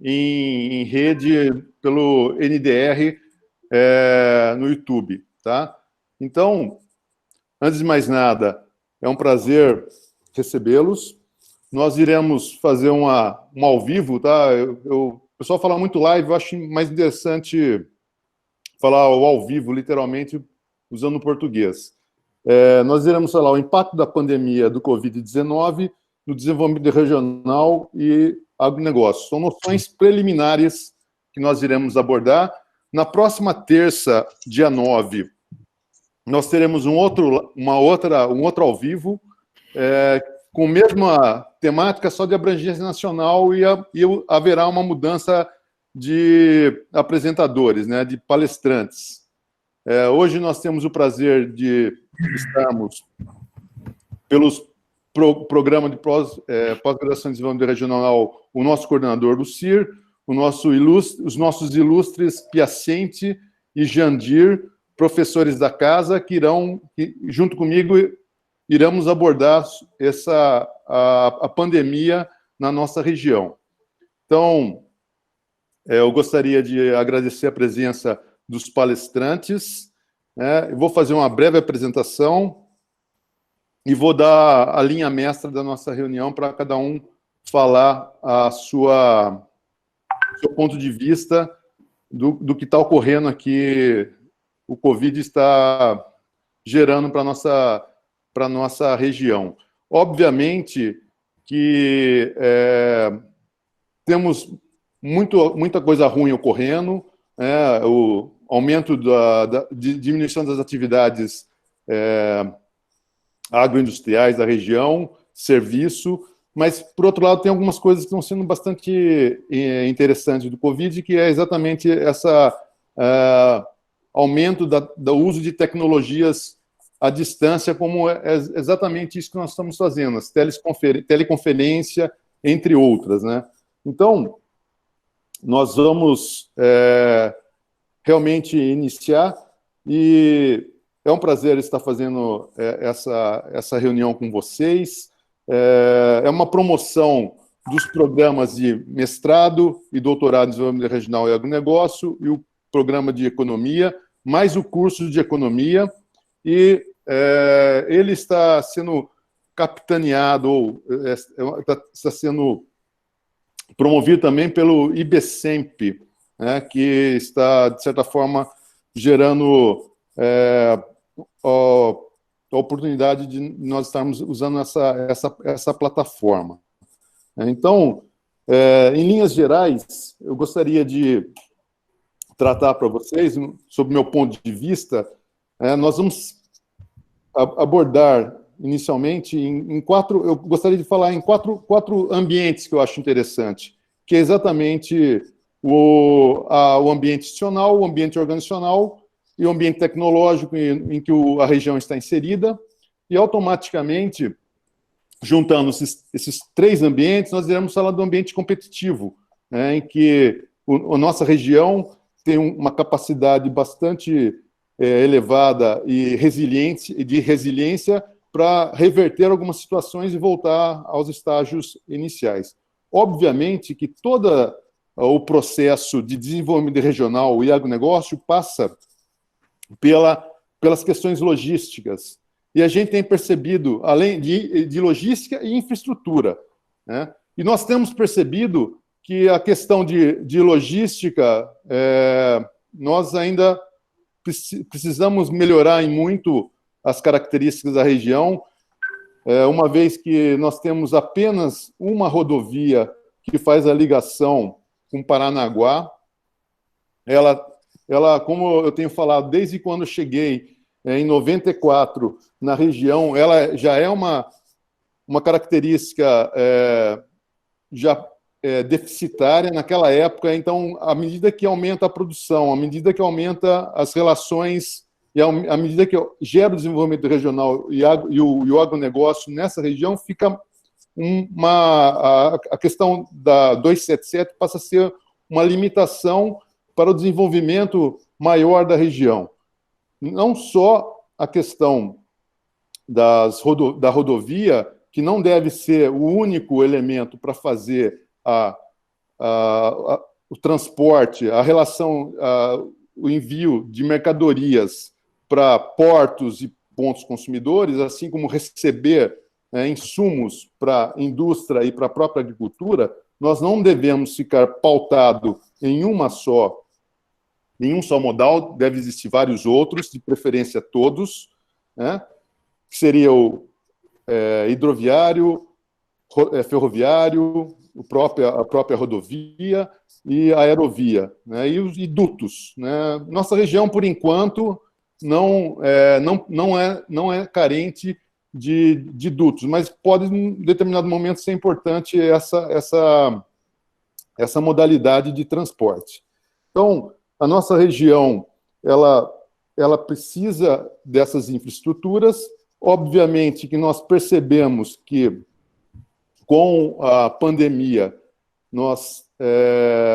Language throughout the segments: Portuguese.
em rede pelo NDR no YouTube, tá? Então, antes de mais nada, é um prazer recebê-los. Nós iremos fazer um ao vivo, tá? O pessoal fala muito live, eu acho mais interessante falar o ao vivo, literalmente, usando o português. Nós iremos falar o impacto da pandemia do Covid-19 no desenvolvimento regional e agronegócio. São noções preliminares que nós iremos abordar. Na próxima terça, dia 9, nós teremos um outro ao vivo, com a mesma temática, só de abrangência nacional, e haverá uma mudança de apresentadores, né, de palestrantes. Hoje nós temos o prazer de estarmos pelos programa de pós-graduação em desenvolvimento regional, o nosso coordenador do CIR, os nossos ilustres Piacente e Jandir, professores da casa, que junto comigo, iremos abordar a pandemia na nossa região. Então, eu gostaria de agradecer a presença dos palestrantes, né? Eu vou fazer uma breve apresentação e vou dar a linha mestra da nossa reunião para cada um falar seu ponto de vista do que está ocorrendo aqui, o Covid está gerando para a nossa região. Obviamente que temos muita coisa ruim ocorrendo, o aumento de diminuição das atividades agroindustriais da região, serviço, mas, por outro lado, tem algumas coisas que estão sendo bastante interessantes do Covid, que é exatamente esse aumento do uso de tecnologias à distância, como é exatamente isso que nós estamos fazendo, as teleconferência, entre outras, né? Então, nós vamos realmente iniciar, e é um prazer estar fazendo essa reunião com vocês. É uma promoção dos programas de mestrado e doutorado em desenvolvimento regional e agronegócio, e o programa de economia, mais o curso de economia, e ele está sendo capitaneado, ou está sendo promovido também pelo IBCEMP, né, que está, de certa forma, gerando a oportunidade de nós estarmos usando essa plataforma. Então, em linhas gerais, eu gostaria de tratar para vocês, sob o meu ponto de vista, nós vamos abordar inicialmente eu gostaria de falar em quatro ambientes que eu acho interessante, que é exatamente o ambiente institucional, o ambiente organizacional e o ambiente tecnológico em que a região está inserida, e automaticamente, juntando esses três ambientes, nós iremos falar do ambiente competitivo, né, em que a nossa região tem uma capacidade bastante elevada e de resiliência para reverter algumas situações e voltar aos estágios iniciais. Obviamente que todo o processo de desenvolvimento regional e agronegócio passa pelas questões logísticas. E a gente tem percebido, além de logística e infraestrutura, né? E nós temos percebido que a questão de logística, nós ainda precisamos melhorar em muito as características da região, uma vez que nós temos apenas uma rodovia que faz a ligação com Paranaguá. Ela, como eu tenho falado, desde quando eu cheguei em 94 na região, ela já é uma característica deficitária naquela época. Então, à medida que aumenta a produção, à medida que aumenta as relações e à medida que gera o desenvolvimento regional e o agronegócio nessa região, fica a questão da 277 passa a ser uma limitação para o desenvolvimento maior da região. Não só a questão da rodovia, que não deve ser o único elemento para fazer o transporte, a relação, o envio de mercadorias para portos e pontos consumidores, assim como receber insumos para a indústria e para a própria agricultura, nós não devemos ficar pautado em um só modal, deve existir vários outros, de preferência todos, né? Que seria o hidroviário, ferroviário, a própria rodovia e a aerovia, né? E dutos, né? Nossa região, por enquanto, não é carente de dutos, mas pode, em determinado momento, ser importante essa modalidade de transporte. Então, a nossa região, ela precisa dessas infraestruturas. Obviamente que nós percebemos que, com a pandemia,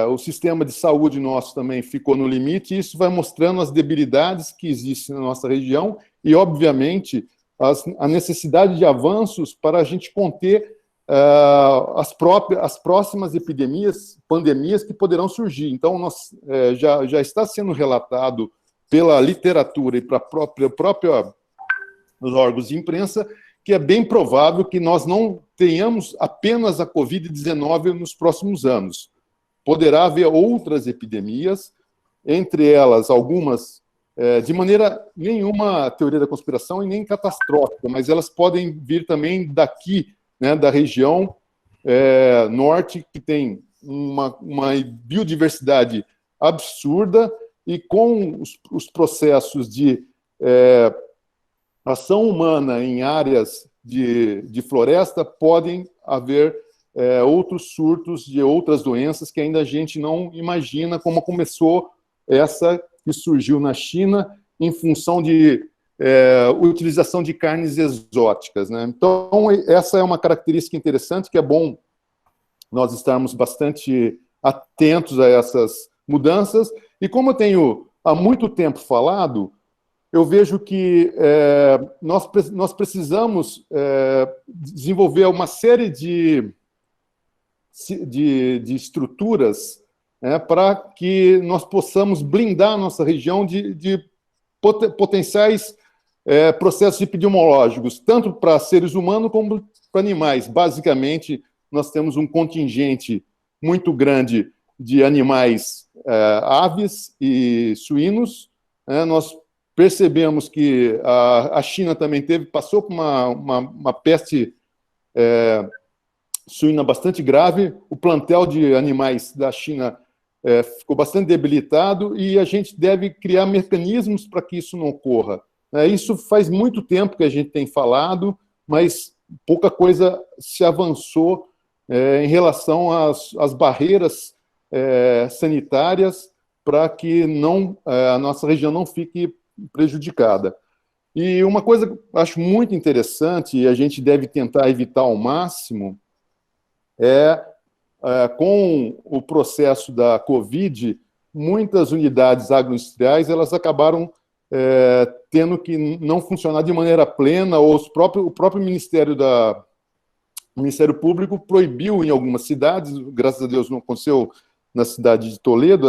o sistema de saúde nosso também ficou no limite, e isso vai mostrando as debilidades que existem na nossa região e, obviamente, a necessidade de avanços para a gente conter as próximas pandemias que poderão surgir. Então, já está sendo relatado pela literatura e para os órgãos de imprensa que é bem provável que nós não tenhamos apenas a Covid-19 nos próximos anos. Poderá haver outras epidemias, entre elas algumas de maneira nenhuma teoria da conspiração e nem catastrófica, mas elas podem vir também daqui, né, da região norte, que tem uma biodiversidade absurda, e com os processos de ação humana em áreas de floresta, podem haver outros surtos de outras doenças que ainda a gente não imagina, como começou essa que surgiu na China em função de utilização de carnes exóticas, né? Então, essa é uma característica interessante, que é bom nós estarmos bastante atentos a essas mudanças. E como eu tenho há muito tempo falado, eu vejo que nós precisamos desenvolver uma série de estruturas para que nós possamos blindar a nossa região de potenciais processos epidemiológicos, tanto para seres humanos como para animais. Basicamente, nós temos um contingente muito grande de animais, aves e suínos. Nós percebemos que a China também passou por uma peste suína bastante grave. O plantel de animais da China ficou bastante debilitado, e a gente deve criar mecanismos para que isso não ocorra. Isso faz muito tempo que a gente tem falado, mas pouca coisa se avançou em relação às barreiras sanitárias para que a nossa região não fique prejudicada. E uma coisa que eu acho muito interessante, e a gente deve tentar evitar ao máximo, com o processo da Covid, muitas unidades agroindustriais elas acabaram tendo que não funcionar de maneira plena, ou o próprio Ministério Público proibiu em algumas cidades. Graças a Deus não aconteceu na cidade de Toledo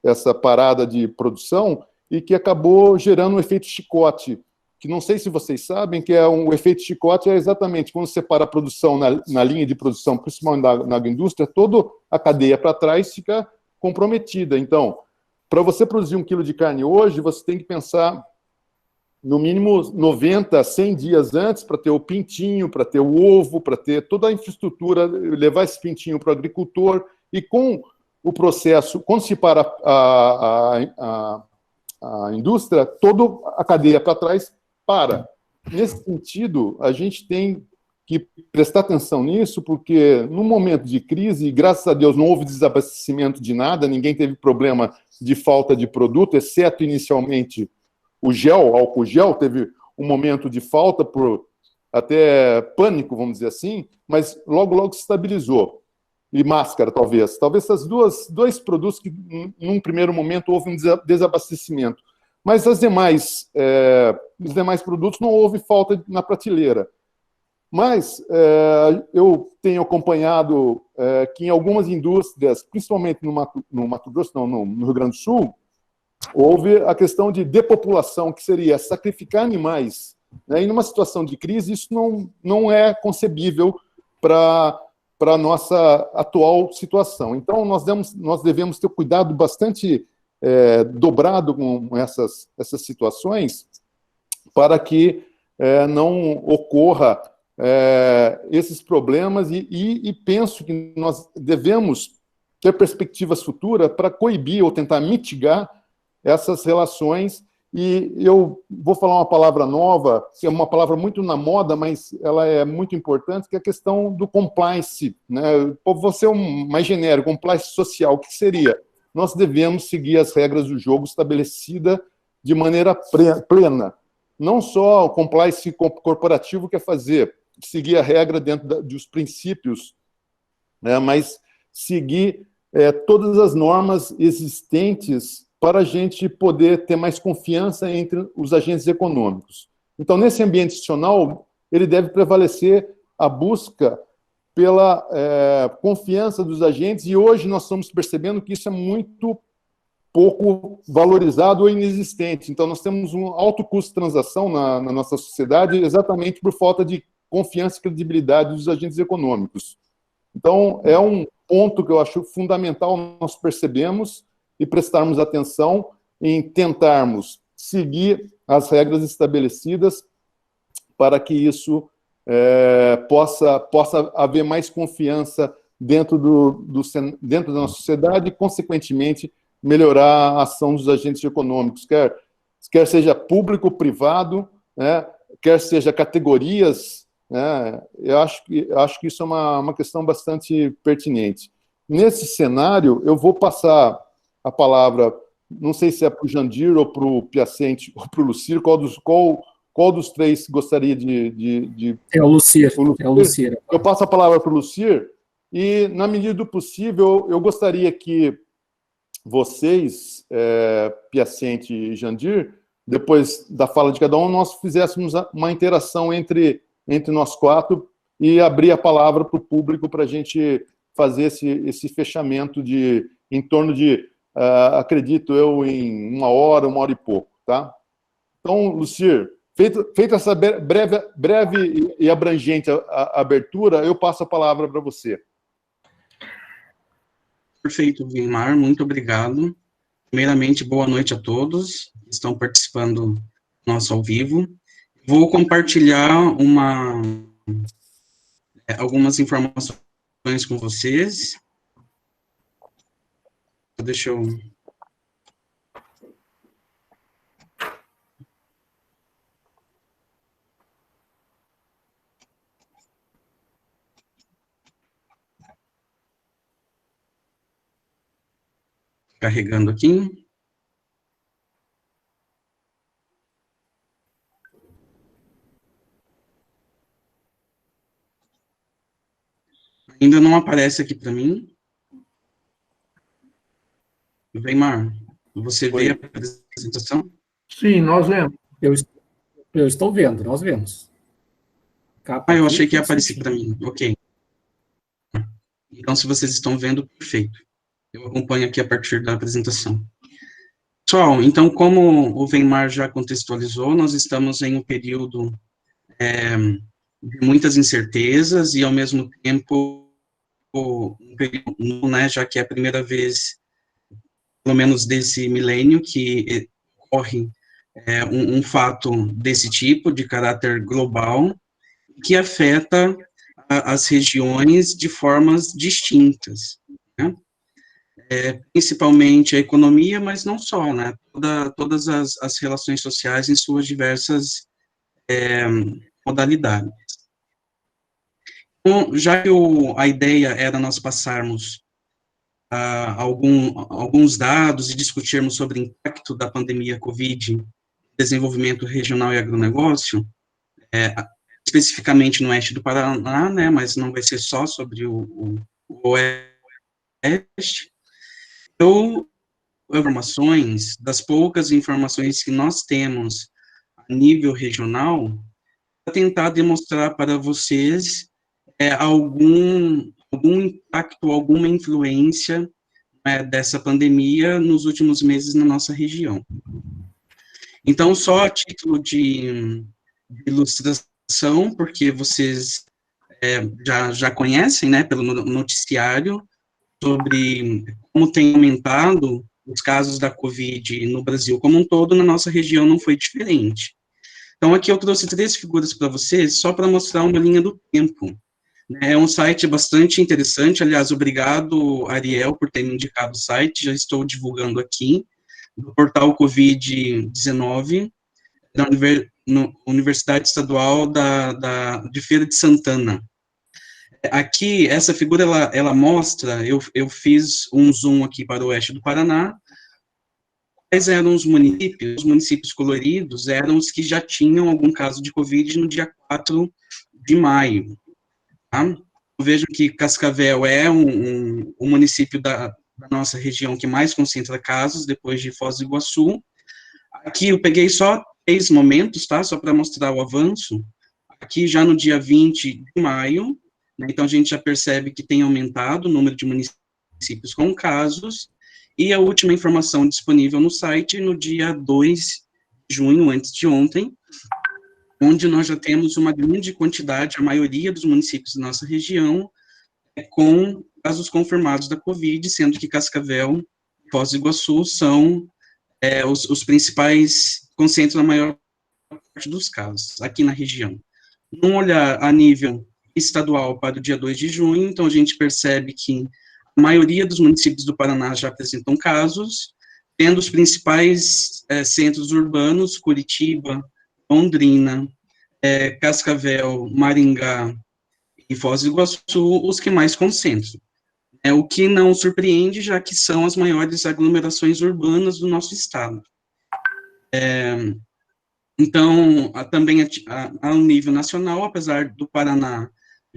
essa parada de produção, e que acabou gerando um efeito chicote, que não sei se vocês sabem, que o efeito chicote é exatamente quando você para a produção na linha de produção, principalmente na agroindústria, toda a cadeia para trás fica comprometida. Então, para você produzir 1 quilo de carne hoje, você tem que pensar no mínimo 90, 100 dias antes para ter o pintinho, para ter o ovo, para ter toda a infraestrutura, levar esse pintinho para o agricultor. E com o processo, quando se para a indústria, toda a cadeia para trás para. Nesse sentido, a gente tem que prestar atenção nisso, porque no momento de crise, graças a Deus, não houve desabastecimento de nada, ninguém teve problema de falta de produto, exceto inicialmente o álcool gel, teve um momento de falta por até pânico, vamos dizer assim, mas logo se estabilizou. E máscara, talvez. Talvez esses dois produtos que, num primeiro momento, houve um desabastecimento. Mas os demais produtos não houve falta na prateleira. Mas eu tenho acompanhado que em algumas indústrias, principalmente no Mato Grosso, não, no Rio Grande do Sul, houve a questão de depopulação, que seria sacrificar animais. Né? E numa situação de crise, isso não é concebível para a nossa atual situação. Então, nós devemos ter cuidado bastante dobrado com essas situações para que não ocorra esses problemas e penso que nós devemos ter perspectivas futuras para coibir ou tentar mitigar essas relações. E eu vou falar uma palavra nova, que é uma palavra muito na moda, mas ela é muito importante, que é a questão do compliance. Né? Vou ser mais genérico, compliance social. O que seria? Nós devemos seguir as regras do jogo estabelecidas de maneira plena. Não só o compliance corporativo quer fazer, seguir a regra dentro dos princípios, né? Mas seguir todas as normas existentes para a gente poder ter mais confiança entre os agentes econômicos. Então, nesse ambiente institucional, ele deve prevalecer a busca pela confiança dos agentes, e hoje nós estamos percebendo que isso é muito pouco valorizado ou inexistente. Então, nós temos um alto custo de transação na nossa sociedade exatamente por falta de confiança e credibilidade dos agentes econômicos. Então, é um ponto que eu acho fundamental nós percebemos e prestarmos atenção em tentarmos seguir as regras estabelecidas para que isso possa haver mais confiança dentro da nossa sociedade e, consequentemente, melhorar a ação dos agentes econômicos, quer seja público ou privado, né, quer seja categorias, né, eu acho que isso é uma questão bastante pertinente. Nesse cenário, eu vou passar a palavra, não sei se é para o Jandir ou para o Piacente ou para o Lucir, qual dos três gostaria de... É o Lucir. É o Lucir. Eu passo a palavra para o Lucir e, na medida do possível, eu gostaria que vocês, Piacente e Jandir, depois da fala de cada um, nós fizéssemos uma interação entre nós quatro e abrir a palavra para o público para a gente fazer esse fechamento em torno de, acredito eu, em uma hora e pouco, tá? Então, Lucir, feita essa breve e abrangente abertura, eu passo a palavra para você. Perfeito, Weimar, muito obrigado. Primeiramente, boa noite a todos que estão participando do nosso ao vivo. Vou compartilhar algumas informações com vocês. Deixa eu... Carregando aqui. Ainda não aparece aqui para mim. Weimar, você vê a apresentação? Sim, nós vemos. Eu estou vendo, nós vemos. Eu achei que ia aparecer para mim. Ok. Então, se vocês estão vendo, perfeito. Eu acompanho aqui a partir da apresentação. Pessoal, então, como o Weimar já contextualizou, nós estamos em um período de muitas incertezas e, ao mesmo tempo, um período, né, já que é a primeira vez, pelo menos desse milênio, que ocorre um fato desse tipo, de caráter global, que afeta as regiões de formas distintas, né? Principalmente a economia, mas não só, né? Todas as relações sociais em suas diversas modalidades. Então, já que a ideia era nós passarmos alguns dados e discutirmos sobre o impacto da pandemia COVID, desenvolvimento regional e agronegócio, especificamente no oeste do Paraná, né, mas não vai ser só sobre o oeste. Então, das poucas informações que nós temos a nível regional, tentar demonstrar para vocês algum impacto, alguma influência dessa pandemia nos últimos meses na nossa região. Então, só a título de ilustração, porque vocês já conhecem, né, pelo noticiário, sobre como tem aumentado os casos da Covid no Brasil como um todo, na nossa região não foi diferente. Então, aqui eu trouxe 3 figuras para vocês, só para mostrar uma linha do tempo. É um site bastante interessante, aliás, obrigado, Ariel, por ter me indicado o site, já estou divulgando aqui, do portal Covid-19, da Universidade Estadual de Feira de Santana. Aqui, essa figura, ela mostra, eu fiz um zoom aqui para o oeste do Paraná, quais eram os municípios coloridos eram os que já tinham algum caso de Covid no dia 4 de maio. Tá? Vejam que Cascavel é um município da nossa região que mais concentra casos, depois de Foz do Iguaçu. Aqui eu peguei só 3 momentos, tá? Só para mostrar o avanço. Aqui já no dia 20 de maio, né, então a gente já percebe que tem aumentado o número de municípios com casos, e a última informação disponível no site no dia 2 de junho, antes de ontem, onde nós já temos uma grande quantidade, a maioria dos municípios da nossa região, com casos confirmados da Covid, sendo que Cascavel e Foz do Iguaçu são os principais, concentram a maior parte dos casos aqui na região. Num olhar a nível estadual para o dia 2 de junho, então a gente percebe que a maioria dos municípios do Paraná já apresentam casos, tendo os principais centros urbanos, Curitiba, Londrina, Cascavel, Maringá e Foz do Iguaçu, os que mais concentram. O que não surpreende, já que são as maiores aglomerações urbanas do nosso estado. Então, também a nível nacional, apesar do Paraná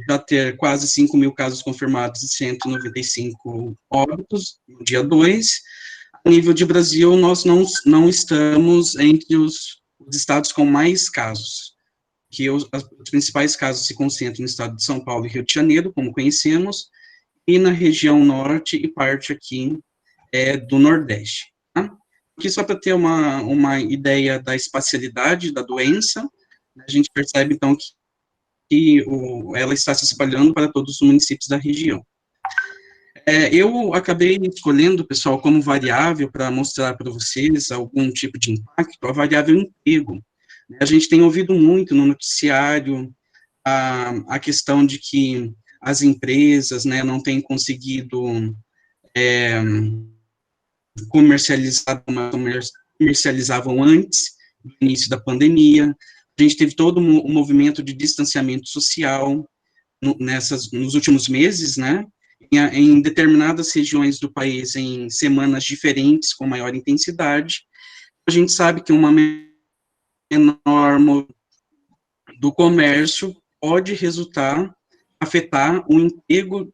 já ter quase 5 mil casos confirmados e 195 óbitos no dia 2, a nível de Brasil, nós não estamos entre os estados com mais casos, que os principais casos se concentram no estado de São Paulo e Rio de Janeiro, como conhecemos, e na região norte e parte aqui do Nordeste. Tá? Aqui só para ter uma ideia da espacialidade da doença, a gente percebe, então, que ela está se espalhando para todos os municípios da região. Eu acabei escolhendo, pessoal, como variável para mostrar para vocês algum tipo de impacto, a variável emprego. A gente tem ouvido muito no noticiário a questão de que as empresas, né, não têm conseguido comercializar como comercializavam antes do início da pandemia. A gente teve todo um movimento de distanciamento social nos últimos meses, né, em determinadas regiões do país, em semanas diferentes, com maior intensidade. A gente sabe que uma menor do comércio pode afetar o emprego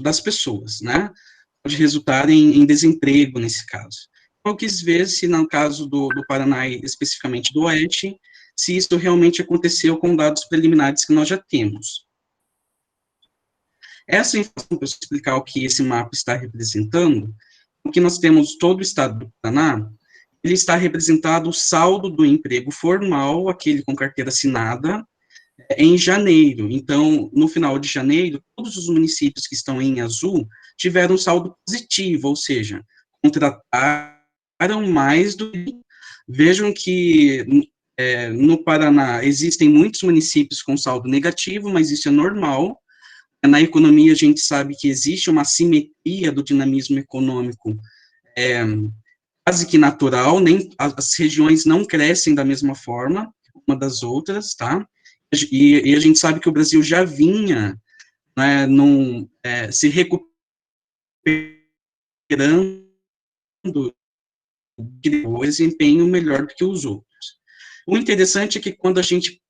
das pessoas, né? Pode resultar em desemprego nesse caso. Eu quis ver se, no caso do Paraná, especificamente do Oeste, se isso realmente aconteceu com dados preliminares que nós já temos. Essa informação, para explicar o que esse mapa está representando, o que nós temos todo o estado do Paraná, ele está representado o saldo do emprego formal, aquele com carteira assinada, em janeiro. Então, no final de janeiro, todos os municípios que estão em azul tiveram um saldo positivo, ou seja, contrataram mais do que... Vejam que no Paraná existem muitos municípios com saldo negativo, mas isso é normal. Na economia, a gente sabe que existe uma assimetria do dinamismo econômico quase que natural, nem as regiões não crescem da mesma forma uma das outras, tá? E a gente sabe que o Brasil já vinha, né, se recuperando o desempenho melhor do que os outros. O interessante é que quando a gente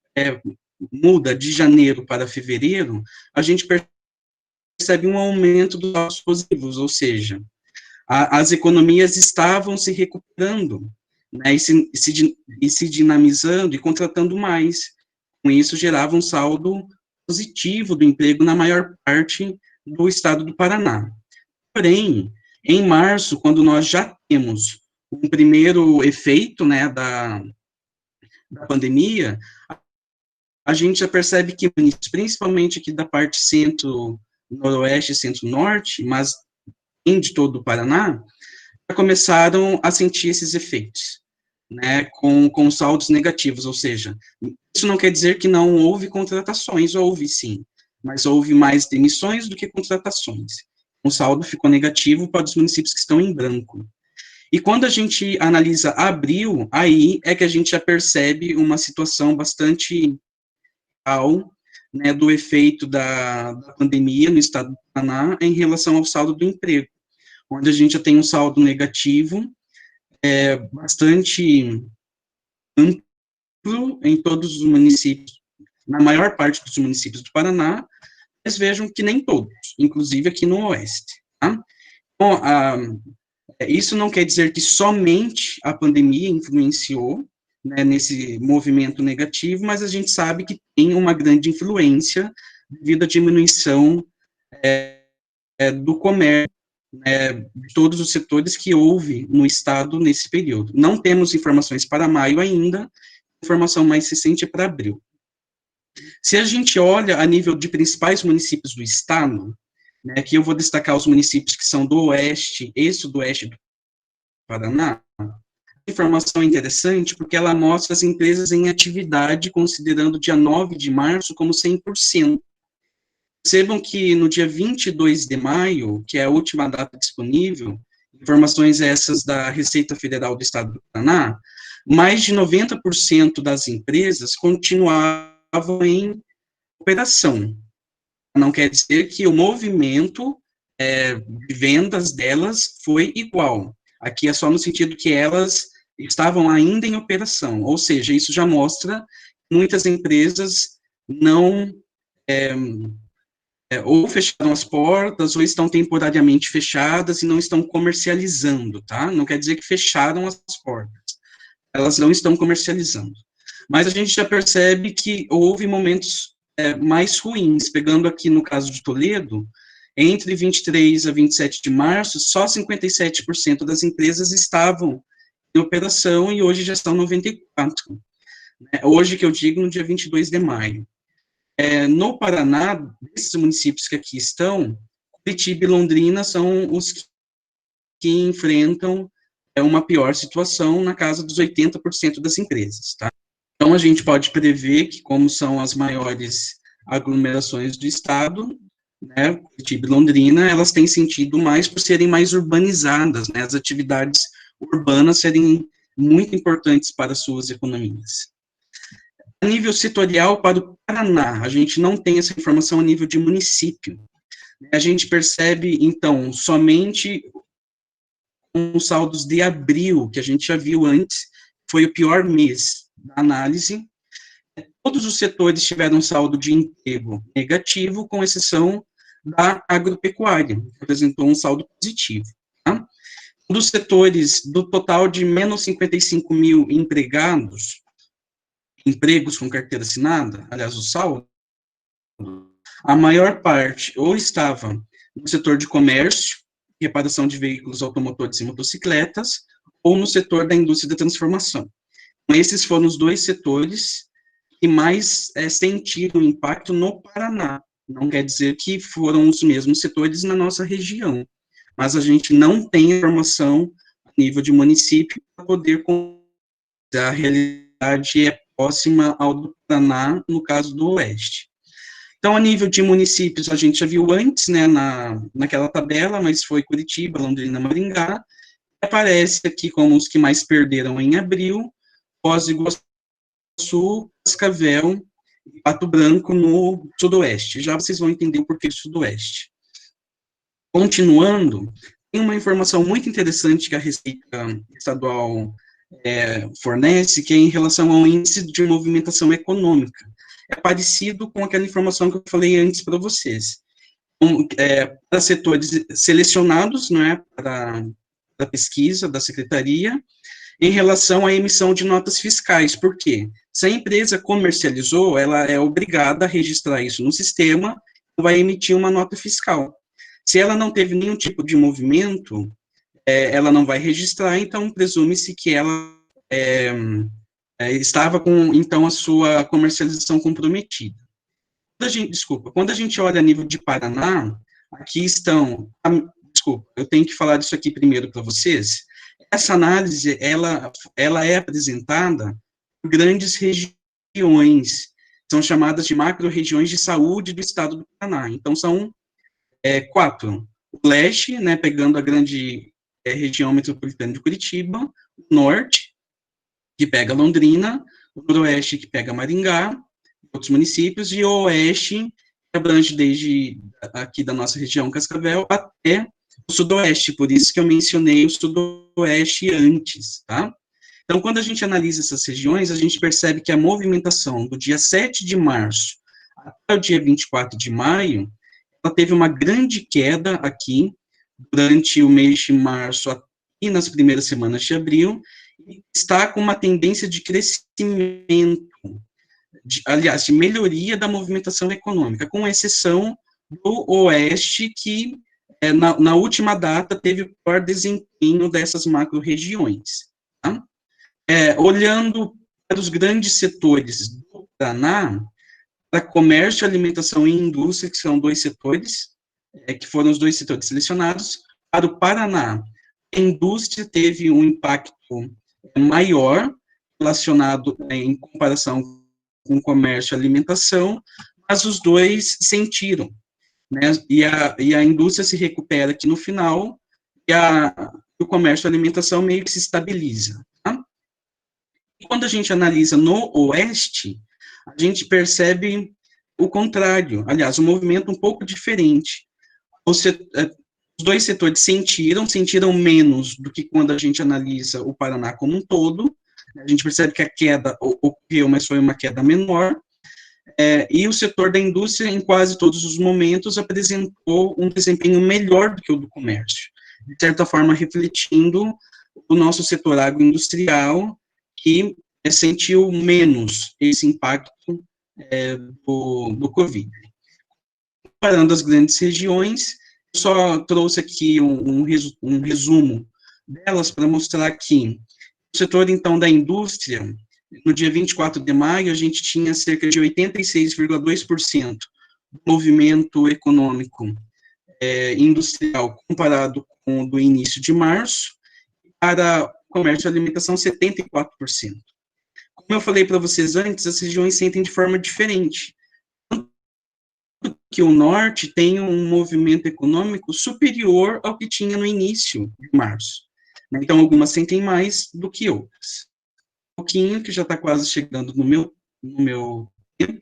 muda de janeiro para fevereiro, a gente percebe um aumento dos dados positivos, ou seja, as economias estavam se recuperando, né, e se dinamizando e contratando mais. Com isso, gerava um saldo positivo do emprego na maior parte do estado do Paraná. Porém, em março, quando nós já temos um primeiro efeito, né, da pandemia, a gente já percebe que, principalmente aqui da parte centro-noroeste e centro-norte, mas de todo o Paraná, já começaram a sentir esses efeitos, né, com saldos negativos, ou seja, isso não quer dizer que não houve contratações, houve sim, mas houve mais demissões do que contratações. O saldo ficou negativo para os municípios que estão em branco. E quando a gente analisa abril, aí é que a gente já percebe uma situação bastante real, né, do efeito da pandemia no estado do Paraná em relação ao saldo do emprego, onde a gente já tem um saldo negativo, bastante amplo em todos os municípios, na maior parte dos municípios do Paraná, mas vejam que nem todos, inclusive aqui no Oeste, tá? Então, isso não quer dizer que somente a pandemia influenciou, né, nesse movimento negativo, mas a gente sabe que tem uma grande influência devido à diminuição do comércio, né, de todos os setores que houve no estado nesse período. Não temos informações para maio ainda, informação mais recente é para abril. Se a gente olha a nível de principais municípios do estado, né, aqui eu vou destacar os municípios que são do oeste e sudoeste do Paraná, a informação é interessante porque ela mostra as empresas em atividade, considerando o dia 9 de março como 100%. Percebam que no dia 22 de maio, que é a última data disponível, informações essas da Receita Federal do Estado do Paraná, mais de 90% das empresas continuavam em operação. Não quer dizer que o movimento de vendas delas foi igual. Aqui é só no sentido que elas estavam ainda em operação, ou seja, isso já mostra que muitas empresas não ou fecharam as portas, ou estão temporariamente fechadas e não estão comercializando, tá? Não quer dizer que fecharam as portas, elas não estão comercializando. Mas a gente já percebe que houve momentos mais ruins, pegando aqui no caso de Toledo, entre 23 a 27 de março, só 57% das empresas estavam em operação e hoje já estão 94%. Né? Hoje, que eu digo, no dia 22 de maio. No Paraná, desses municípios que aqui estão, Curitiba e Londrina são os que enfrentam uma pior situação na casa dos 80% das empresas, tá? Então, a gente pode prever que, como são as maiores aglomerações do estado, né, Curitiba e Londrina, elas têm sentido mais por serem mais urbanizadas, né, as atividades urbanas serem muito importantes para suas economias. A nível setorial, para o Paraná, a gente não tem essa informação a nível de município. A gente percebe, então, somente os saldos de abril, que a gente já viu antes, foi o pior mês da análise. Todos os setores tiveram saldo de emprego negativo, com exceção da agropecuária, que apresentou um saldo positivo. Tá? Dos setores, do total de menos 55 mil empregos com carteira assinada, aliás, o saldo, a maior parte ou estava no setor de comércio, reparação de veículos automotores e motocicletas, ou no setor da indústria da transformação. Esses foram os dois setores que mais sentiram impacto no Paraná. Não quer dizer que foram os mesmos setores na nossa região, mas a gente não tem informação a nível de município para poder a realidade é próxima ao do Paraná, no caso do Oeste. Então, a nível de municípios, a gente já viu antes, né, naquela tabela, mas foi Curitiba, Londrina, Maringá, aparece aqui como os que mais perderam em abril, Foz do Iguaçu, Cascavel e Pato Branco no sudoeste. Já vocês vão entender o porquê do sudoeste. Continuando, tem uma informação muito interessante que a Receita Estadual fornece, que é em relação ao índice de movimentação econômica. É parecido com aquela informação que eu falei antes para vocês. Para setores selecionados, não é, para pesquisa da Secretaria, em relação à emissão de notas fiscais. Por quê? Se a empresa comercializou, ela é obrigada a registrar isso no sistema, vai emitir uma nota fiscal. Se ela não teve nenhum tipo de movimento, ela não vai registrar, então presume-se que ela estava com, então, a sua comercialização comprometida. Quando a gente olha a nível de Paraná, aqui estão, eu tenho que falar disso aqui primeiro para vocês. Essa análise, ela é apresentada por grandes regiões, são chamadas de macro-regiões de saúde do estado do Paraná. Então, são 4. O leste, né, pegando a grande região metropolitana de Curitiba, o norte, que pega Londrina, o noroeste, que pega Maringá, outros municípios, e o oeste, que abrange desde aqui da nossa região, Cascavel, até o sudoeste, por isso que eu mencionei o sudoeste antes, tá? Então, quando a gente analisa essas regiões, a gente percebe que a movimentação do dia 7 de março até o dia 24 de maio, ela teve uma grande queda aqui, durante o mês de março e nas primeiras semanas de abril, e está com uma tendência de crescimento, aliás, de melhoria da movimentação econômica, com exceção do oeste, que na última data teve o pior desempenho dessas macro-regiões. Tá? Olhando para os grandes setores do Paraná, para comércio, alimentação e indústria, que são 2 setores, que foram os 2 setores selecionados, para o Paraná, a indústria teve um impacto maior, relacionado em comparação com comércio e alimentação, mas os 2 sentiram, né, e a indústria se recupera aqui no final, e o comércio e alimentação meio que se estabiliza. Tá? E quando a gente analisa no oeste, a gente percebe o contrário, aliás, um movimento um pouco diferente. Os 2 setores sentiram menos do que quando a gente analisa o Paraná como um todo. A gente percebe que a queda ocorreu, mas foi uma queda menor. E o setor da indústria, em quase todos os momentos, apresentou um desempenho melhor do que o do comércio, de certa forma refletindo o nosso setor agroindustrial, que sentiu menos esse impacto do Covid. Comparando as grandes regiões, só trouxe aqui um resumo delas para mostrar que o setor, então, da indústria, no dia 24 de maio, a gente tinha cerca de 86,2% do movimento econômico industrial comparado com o do início de março, para comércio e alimentação, 74%. Como eu falei para vocês antes, as regiões sentem de forma diferente. Que o norte tem um movimento econômico superior ao que tinha no início de março. Então, algumas sentem mais do que outras. Um pouquinho, que já está quase chegando no meu tempo.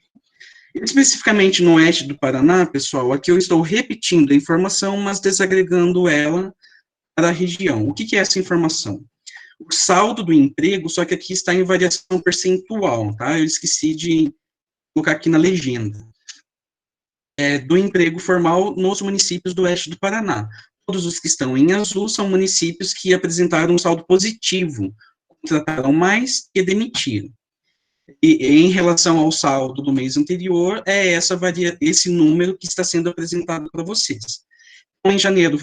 Especificamente no oeste do Paraná, pessoal, aqui eu estou repetindo a informação, mas desagregando ela para a região. O que é essa informação? O saldo do emprego, só que aqui está em variação percentual, tá? Eu esqueci de colocar aqui na legenda. Do emprego formal nos municípios do oeste do Paraná. Todos os que estão em azul são municípios que apresentaram um saldo positivo, contrataram mais e demitiram. E em relação ao saldo do mês anterior, esse número que está sendo apresentado para vocês. Então, em janeiro,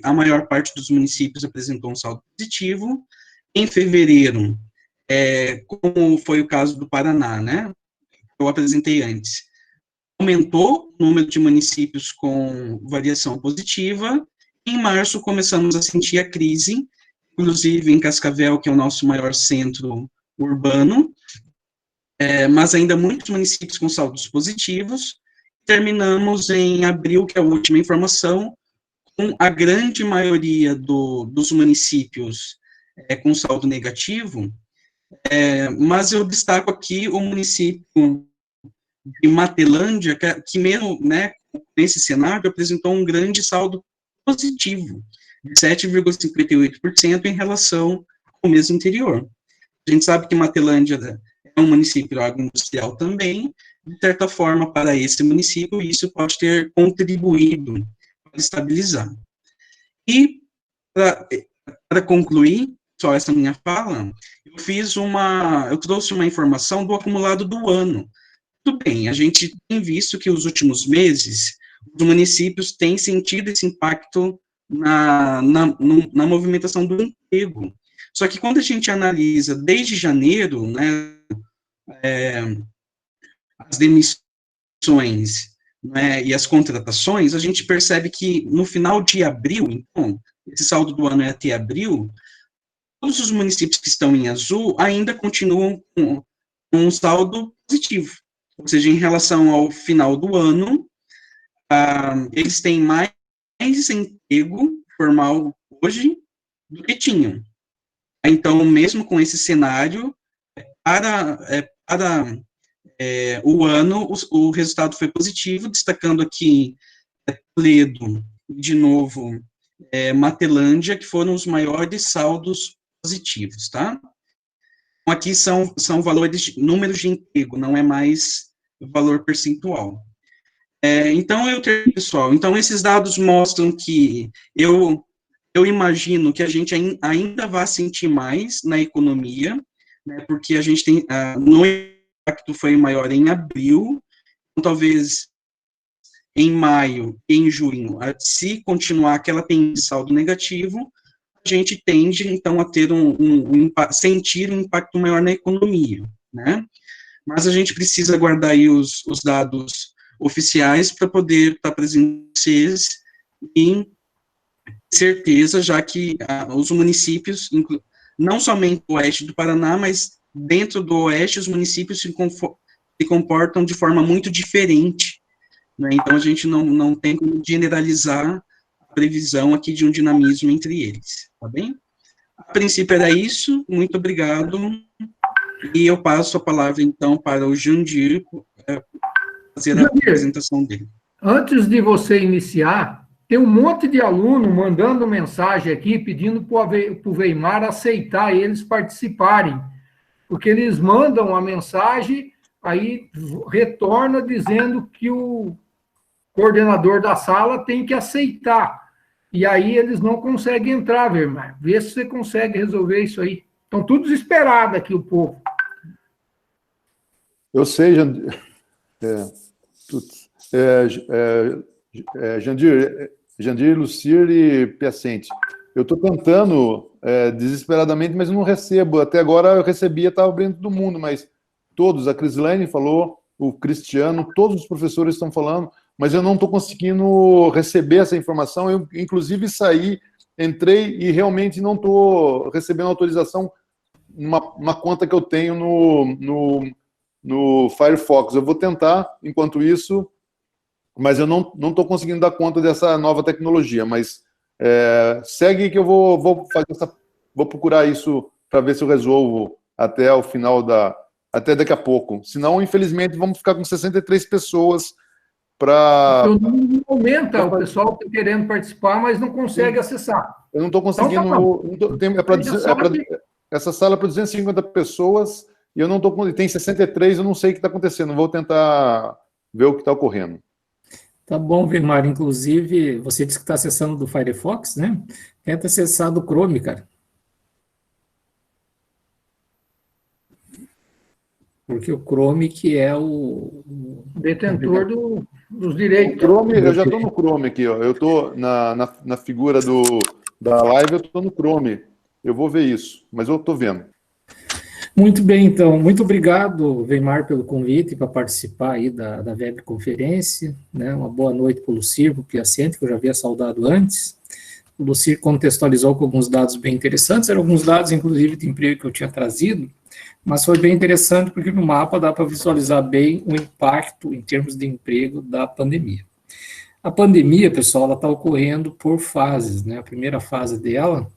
a maior parte dos municípios apresentou um saldo positivo. Em fevereiro, como foi o caso do Paraná, né, eu apresentei antes, aumentou o número de municípios com variação positiva. Em março, começamos a sentir a crise, inclusive em Cascavel, que é o nosso maior centro urbano, mas ainda muitos municípios com saldos positivos. Terminamos em abril, que é a última informação, com a grande maioria dos municípios com saldo negativo, mas eu destaco aqui o município de Matelândia, que mesmo, né, nesse cenário, apresentou um grande saldo positivo, de 7,58% em relação ao mês anterior. A gente sabe que Matelândia é um município agroindustrial também, de certa forma, para esse município, isso pode ter contribuído para estabilizar. E, para concluir, só essa minha fala, eu trouxe uma informação do acumulado do ano. Tudo bem, a gente tem visto que os últimos meses, os municípios têm sentido esse impacto na movimentação do emprego. Só que quando a gente analisa desde janeiro, né, as demissões, né, e as contratações, a gente percebe que no final de abril, então, esse saldo do ano é até abril, todos os municípios que estão em azul ainda continuam com um saldo positivo. Ou seja, em relação ao final do ano, eles têm mais desemprego formal hoje do que tinham. Então, mesmo com esse cenário, para o ano, o resultado foi positivo, destacando aqui Toledo, de novo, Matelândia, que foram os maiores saldos positivos, tá? Então, aqui são valores, números de emprego, não é mais valor percentual. Então, pessoal, então esses dados mostram que eu imagino que a gente ainda vai sentir mais na economia, né, porque a gente tem, no impacto foi maior em abril, então, talvez em maio e em junho, se continuar aquela tendência de saldo negativo, a gente tende, então, a ter sentir um impacto maior na economia, né? Mas a gente precisa guardar aí os dados oficiais para poder estar apresentando vocês e certeza, já que os municípios, não somente do oeste do Paraná, mas dentro do oeste, os municípios se comportam de forma muito diferente, né? Então, a gente não tem como generalizar a previsão aqui de um dinamismo entre eles, tá bem? A princípio era isso, muito obrigado, e eu passo a palavra, então, para o Jandir, fazer a apresentação dele. Antes de você iniciar, tem um monte de aluno mandando mensagem aqui, pedindo para o Weimar aceitar eles participarem, porque eles mandam a mensagem, aí retorna dizendo que o coordenador da sala tem que aceitar, e aí eles não conseguem entrar, Weimar. Vê se você consegue resolver isso aí. Estão todos esperados aqui, o povo. Eu sei, Jandir, Lucir e Piacente. Eu estou tentando desesperadamente, mas eu não recebo. Até agora eu recebia, estava abrindo todo mundo, mas todos, a Crislane falou, o Cristiano, todos os professores estão falando, mas eu não estou conseguindo receber essa informação. Eu, inclusive, saí, entrei e realmente não estou recebendo autorização numa conta que eu tenho no Firefox. Eu vou tentar, enquanto isso, mas eu não estou conseguindo dar conta dessa nova tecnologia, mas segue que eu vou procurar isso para ver se eu resolvo até o final até daqui a pouco. Senão, infelizmente, vamos ficar com 63 pessoas para... O número aumenta, o pessoal está querendo participar, mas não consegue acessar. Eu não estou conseguindo... Essa sala é para 250 pessoas e eu não estou... Tem 63, eu não sei o que está acontecendo. Vou tentar ver o que está ocorrendo. Tá bom, Weimar. Inclusive, você disse que está acessando do Firefox, né? Tenta acessar do Chrome, cara. Porque o Chrome que é o detentor dos direitos. Chrome, eu já estou no Chrome aqui, ó. Eu estou na figura da live, eu estou no Chrome. Eu vou ver isso, mas eu estou vendo. Muito bem, então. Muito obrigado, Weimar, pelo convite para participar aí da webconferência, né? Uma boa noite para o Lucir, para o Piacente, que eu já havia saudado antes. O Lucir contextualizou com alguns dados bem interessantes, eram alguns dados, inclusive, de emprego que eu tinha trazido, mas foi bem interessante porque no mapa dá para visualizar bem o impacto em termos de emprego da pandemia. A pandemia, pessoal, ela está ocorrendo por fases, né? A primeira fase dela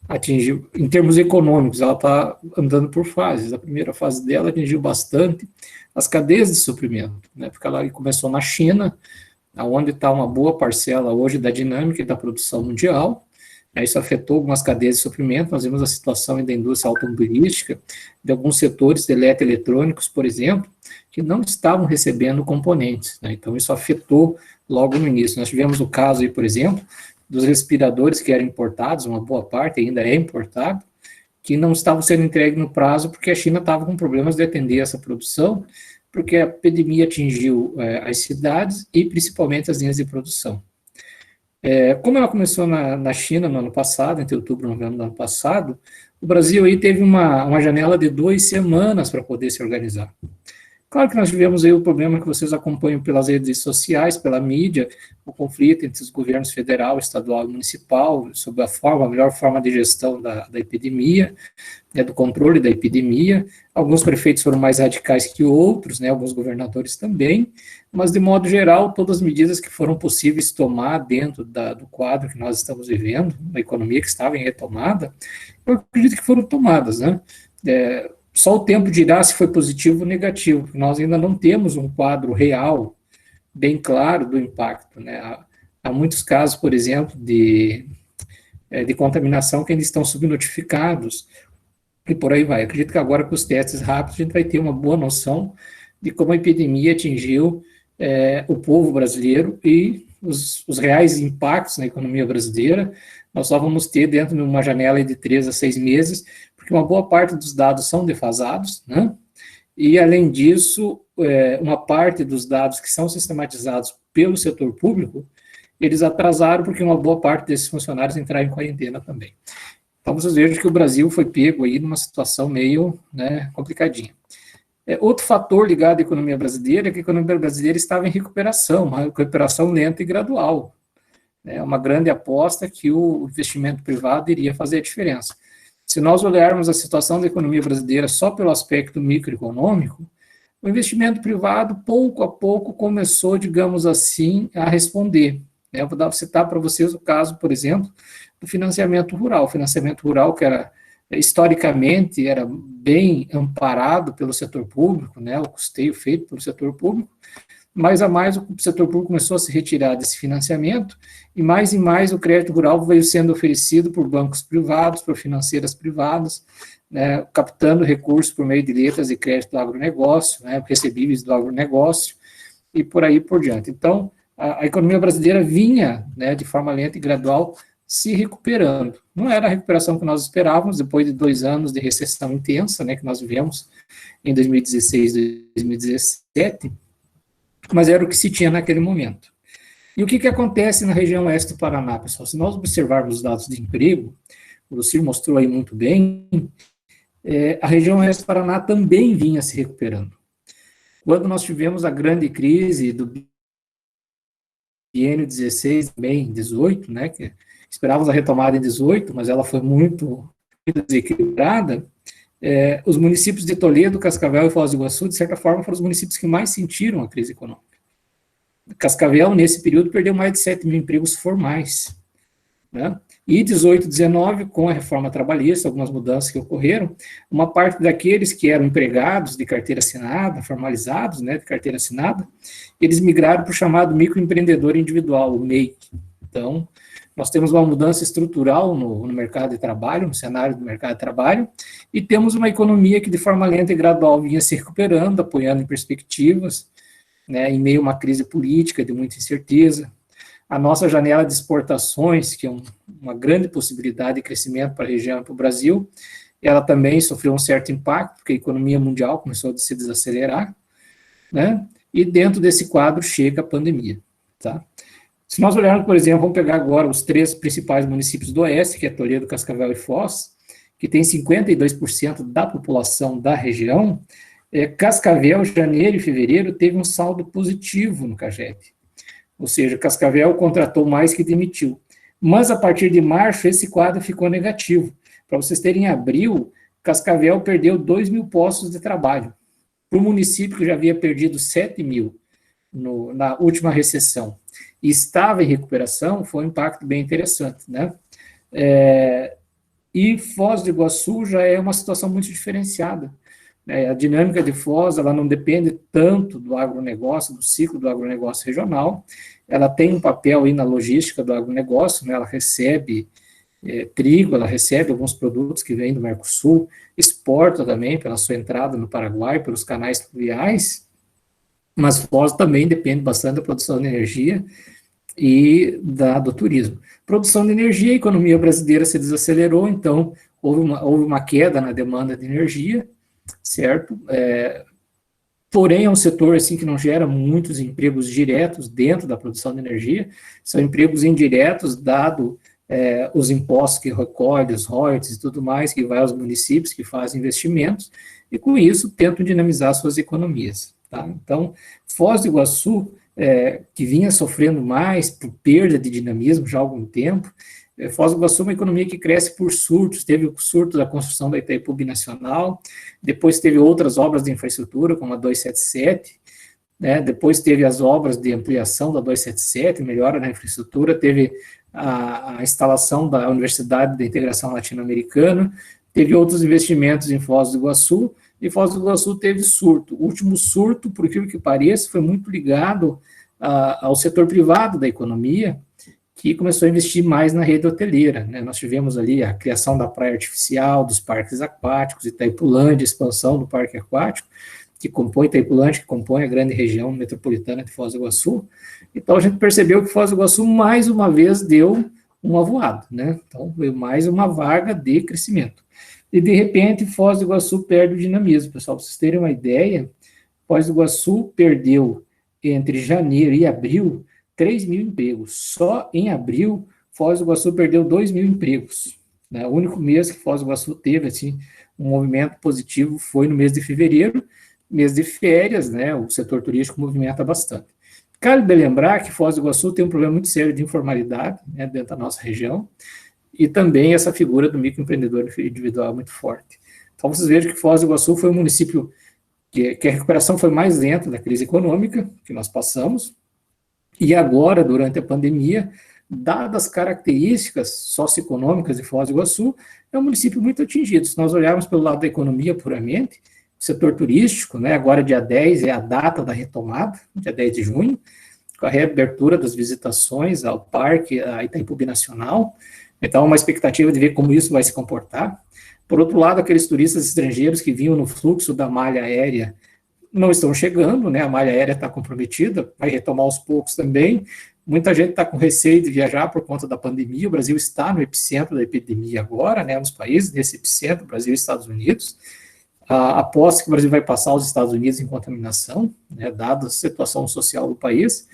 atingiu, em termos econômicos, ela está andando por fases. A primeira fase dela atingiu bastante as cadeias de suprimento, né? Porque ela começou na China, onde está uma boa parcela hoje da dinâmica e da produção mundial. Isso afetou algumas cadeias de suprimento. Nós vimos a situação da indústria automobilística, de alguns setores de eletroeletrônicos, por exemplo, que não estavam recebendo componentes, né? Então, isso afetou logo no início. Nós tivemos o caso aí, por exemplo, dos respiradores que eram importados, uma boa parte ainda é importado, que não estavam sendo entregues no prazo porque a China estava com problemas de atender essa produção, porque a epidemia atingiu as cidades e principalmente as linhas de produção. Como ela começou na China no ano passado, entre outubro e novembro do ano passado, o Brasil aí teve uma janela de 2 semanas para poder se organizar. Claro que nós tivemos aí o problema que vocês acompanham pelas redes sociais, pela mídia, o conflito entre os governos federal, estadual e municipal, sobre a melhor forma de gestão da epidemia, do controle da epidemia. Alguns prefeitos foram mais radicais que outros, alguns governadores também, mas, de modo geral, todas as medidas que foram possíveis tomar dentro do quadro que nós estamos vivendo, uma economia que estava em retomada, eu acredito que foram tomadas, só o tempo dirá se foi positivo ou negativo, porque nós ainda não temos um quadro real, bem claro do impacto. Há muitos casos, por exemplo, de contaminação que ainda estão subnotificados, e por aí vai. Acredito que agora, com os testes rápidos, a gente vai ter uma boa noção de como a epidemia atingiu o povo brasileiro e os reais impactos na economia brasileira. Nós só vamos ter dentro de uma janela de 3 a 6 meses, porque uma boa parte dos dados são defasados, e, além disso, uma parte dos dados que são sistematizados pelo setor público, eles atrasaram porque uma boa parte desses funcionários entraram em quarentena também. Então, vocês vejam que o Brasil foi pego aí numa situação meio complicadinha. Outro fator ligado à economia brasileira é que a economia brasileira estava em recuperação, uma recuperação lenta e gradual. É uma grande aposta que o investimento privado iria fazer a diferença. Se nós olharmos a situação da economia brasileira só pelo aspecto microeconômico, o investimento privado, pouco a pouco, começou, digamos assim, a responder. Eu vou citar para vocês o caso, por exemplo, do financiamento rural. O financiamento rural, que historicamente era bem amparado pelo setor público, o custeio feito pelo setor público, mais a mais o setor público começou a se retirar desse financiamento e mais o crédito rural veio sendo oferecido por bancos privados, por financeiras privadas, captando recursos por meio de letras de crédito do agronegócio, recebíveis do agronegócio e por aí por diante. Então, a economia brasileira vinha, de forma lenta e gradual, se recuperando. Não era a recuperação que nós esperávamos, depois de 2 anos de recessão intensa, que nós vivemos em 2016 e 2017, mas era o que se tinha naquele momento. E o que acontece na região oeste do Paraná, pessoal? Se nós observarmos os dados de emprego, o Lucir mostrou aí muito bem, a região oeste do Paraná também vinha se recuperando. Quando nós tivemos a grande crise do biênio 16, também 18, que esperávamos a retomada em 18, mas ela foi muito desequilibrada, os municípios de Toledo, Cascavel e Foz do Iguaçu, de certa forma, foram os municípios que mais sentiram a crise econômica. Cascavel, nesse período, perdeu mais de 7 mil empregos formais. E 18, 19, com a reforma trabalhista, algumas mudanças que ocorreram, uma parte daqueles que eram empregados de carteira assinada, formalizados, de carteira assinada, eles migraram para o chamado microempreendedor individual, o MEI. Então, nós temos uma mudança estrutural no mercado de trabalho, no cenário do mercado de trabalho, e temos uma economia que de forma lenta e gradual vinha se recuperando, apoiando em perspectivas, em meio a uma crise política de muita incerteza. A nossa janela de exportações, que é uma grande possibilidade de crescimento para a região e para o Brasil, ela também sofreu um certo impacto, porque a economia mundial começou a se desacelerar, e dentro desse quadro chega a pandemia, Se nós olharmos, por exemplo, vamos pegar agora os 3 principais municípios do Oeste, que é Toledo, Cascavel e Foz, que tem 52% da população da região. Cascavel, janeiro e fevereiro, teve um saldo positivo no CAGED. Ou seja, Cascavel contratou mais que demitiu. Mas, a partir de março, esse quadro ficou negativo. Para vocês terem, em abril, Cascavel perdeu 2 mil postos de trabalho. Para o município que já havia perdido 7 mil na última recessão, e estava em recuperação, foi um impacto bem interessante, E Foz do Iguaçu já é uma situação muito diferenciada. A dinâmica de Foz, ela não depende tanto do agronegócio, do ciclo do agronegócio regional, ela tem um papel aí na logística do agronegócio, ela recebe trigo, ela recebe alguns produtos que vêm do Mercosul, exporta também pela sua entrada no Paraguai, pelos canais fluviais, mas Foz também depende bastante da produção de energia e do turismo. Produção de energia, a economia brasileira se desacelerou, então houve uma queda na demanda de energia, certo? Porém, é um setor assim, que não gera muitos empregos diretos dentro da produção de energia, são empregos indiretos, dado os impostos que recolhe, os royalties e tudo mais, que vai aos municípios que fazem investimentos, e com isso tentam dinamizar suas economias. Tá? Então, Foz do Iguaçu, que vinha sofrendo mais por perda de dinamismo já há algum tempo, Foz do Iguaçu é uma economia que cresce por surtos, teve o surto da construção da Itaipu Binacional, depois teve outras obras de infraestrutura, como a 277, né, depois teve as obras de ampliação da 277, melhora na infraestrutura, teve a instalação da Universidade da Integração Latino-Americana, teve outros investimentos em Foz do Iguaçu, e Foz do Iguaçu teve surto. O último surto, por aquilo que pareça, foi muito ligado ao setor privado da economia, que começou a investir mais na rede hoteleira, né? Nós tivemos ali a criação da praia artificial, dos parques aquáticos, Itaipulândia, expansão do parque aquático, que compõe Itaipulândia, que compõe a grande região metropolitana de Foz do Iguaçu. Então, a gente percebeu que Foz do Iguaçu, mais uma vez, deu uma voada, né? Então, veio mais uma vaga de crescimento. E, de repente, Foz do Iguaçu perde o dinamismo. Pessoal, para vocês terem uma ideia, Foz do Iguaçu perdeu, entre janeiro e abril, 3 mil empregos. Só em abril, Foz do Iguaçu perdeu 2 mil empregos. Né? O único mês que Foz do Iguaçu teve assim, um movimento positivo foi no mês de fevereiro, mês de férias, né? O setor turístico movimenta bastante. Cabe lembrar que Foz do Iguaçu tem um problema muito sério de informalidade, né, dentro da nossa região, e também essa figura do microempreendedor individual muito forte. Então, vocês vejam que Foz do Iguaçu foi um município que a recuperação foi mais lenta da crise econômica que nós passamos, e agora, durante a pandemia, dadas as características socioeconômicas de Foz do Iguaçu, é um município muito atingido. Se nós olharmos pelo lado da economia puramente, o setor turístico, né, agora dia 10 é a data da retomada, dia 10 de junho, com a reabertura das visitações ao parque, a Itaipu Binacional, então uma expectativa de ver como isso vai se comportar. Por outro lado, aqueles turistas estrangeiros que vinham no fluxo da malha aérea não estão chegando, né? A malha aérea está comprometida, vai retomar aos poucos também. Muita gente está com receio de viajar por conta da pandemia. O Brasil está no epicentro da epidemia agora, né? Nos países desse epicentro, Brasil e Estados Unidos. Aposto que o Brasil vai passar os Estados Unidos em contaminação, né? Dada a situação social do país.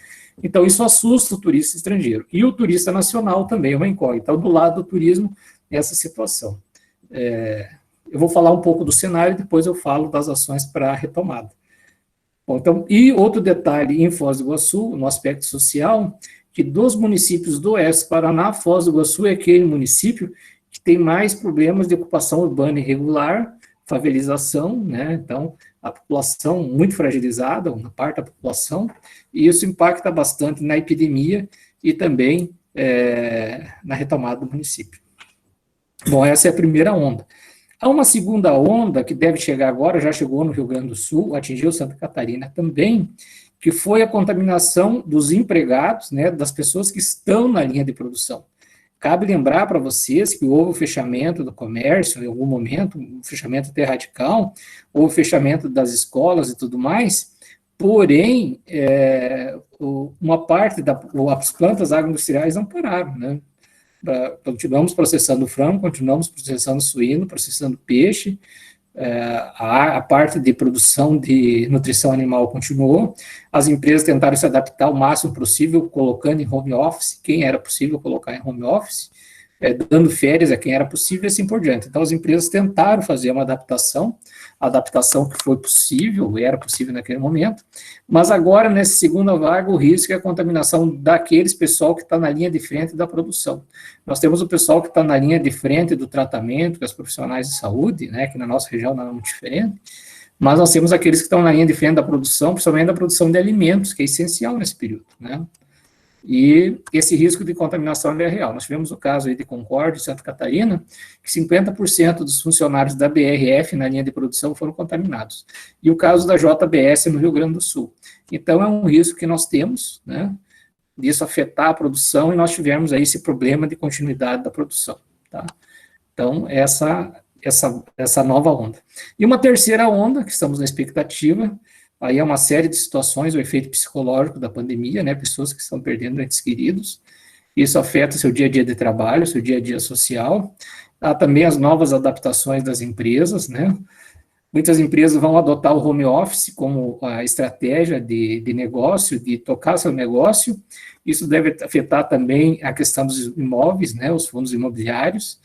Então, isso assusta o turista estrangeiro. E o turista nacional também é uma incógnita. Então, do lado do turismo, essa situação. Eu vou falar um pouco do cenário, depois eu falo das ações para a retomada. Bom, então, e outro detalhe em Foz do Iguaçu, no aspecto social, que dos municípios do Oeste do Paraná, Foz do Iguaçu é aquele município que tem mais problemas de ocupação urbana irregular, favelização, né? Então, a população muito fragilizada, uma parte da população, e isso impacta bastante na epidemia e também na retomada do município. Bom, essa é a primeira onda. Há uma segunda onda, que deve chegar agora, já chegou no Rio Grande do Sul, atingiu Santa Catarina também, que foi a contaminação dos empregados, né, das pessoas que estão na linha de produção. Cabe lembrar para vocês que houve o fechamento do comércio, em algum momento, um fechamento até radical, houve o fechamento das escolas e tudo mais, porém, uma parte das plantas agroindustriais não pararam, né? Continuamos processando frango, continuamos processando suíno, processando peixe, a parte de produção de nutrição animal continuou, as empresas tentaram se adaptar o máximo possível, colocando em home office, quem era possível colocar em home office, dando férias a quem era possível e assim por diante. Então, as empresas tentaram fazer uma adaptação, a adaptação que foi possível, era possível naquele momento, mas agora, nessa segunda vaga, o risco é a contaminação daqueles pessoal que está na linha de frente da produção. Nós temos o pessoal que está na linha de frente do tratamento, que é os profissionais de saúde, né, que na nossa região não é muito diferente, mas nós temos aqueles que estão na linha de frente da produção, principalmente da produção de alimentos, que é essencial nesse período, né? E esse risco de contaminação é real. Nós tivemos o caso aí de Concórdia, Santa Catarina, que 50% dos funcionários da BRF na linha de produção foram contaminados. E o caso da JBS no Rio Grande do Sul. Então, é um risco que nós temos, né, disso afetar a produção, e nós tivemos aí esse problema de continuidade da produção, tá? Então, essa nova onda. E uma terceira onda, que estamos na expectativa, aí é uma série de situações, o efeito psicológico da pandemia, né, pessoas que estão perdendo entes queridos, isso afeta seu dia a dia de trabalho, seu dia a dia social, Há também as novas adaptações das empresas, né? Muitas empresas vão adotar o home office como a estratégia de negócio, de tocar seu negócio. Isso deve afetar também a questão dos imóveis, né, os fundos imobiliários.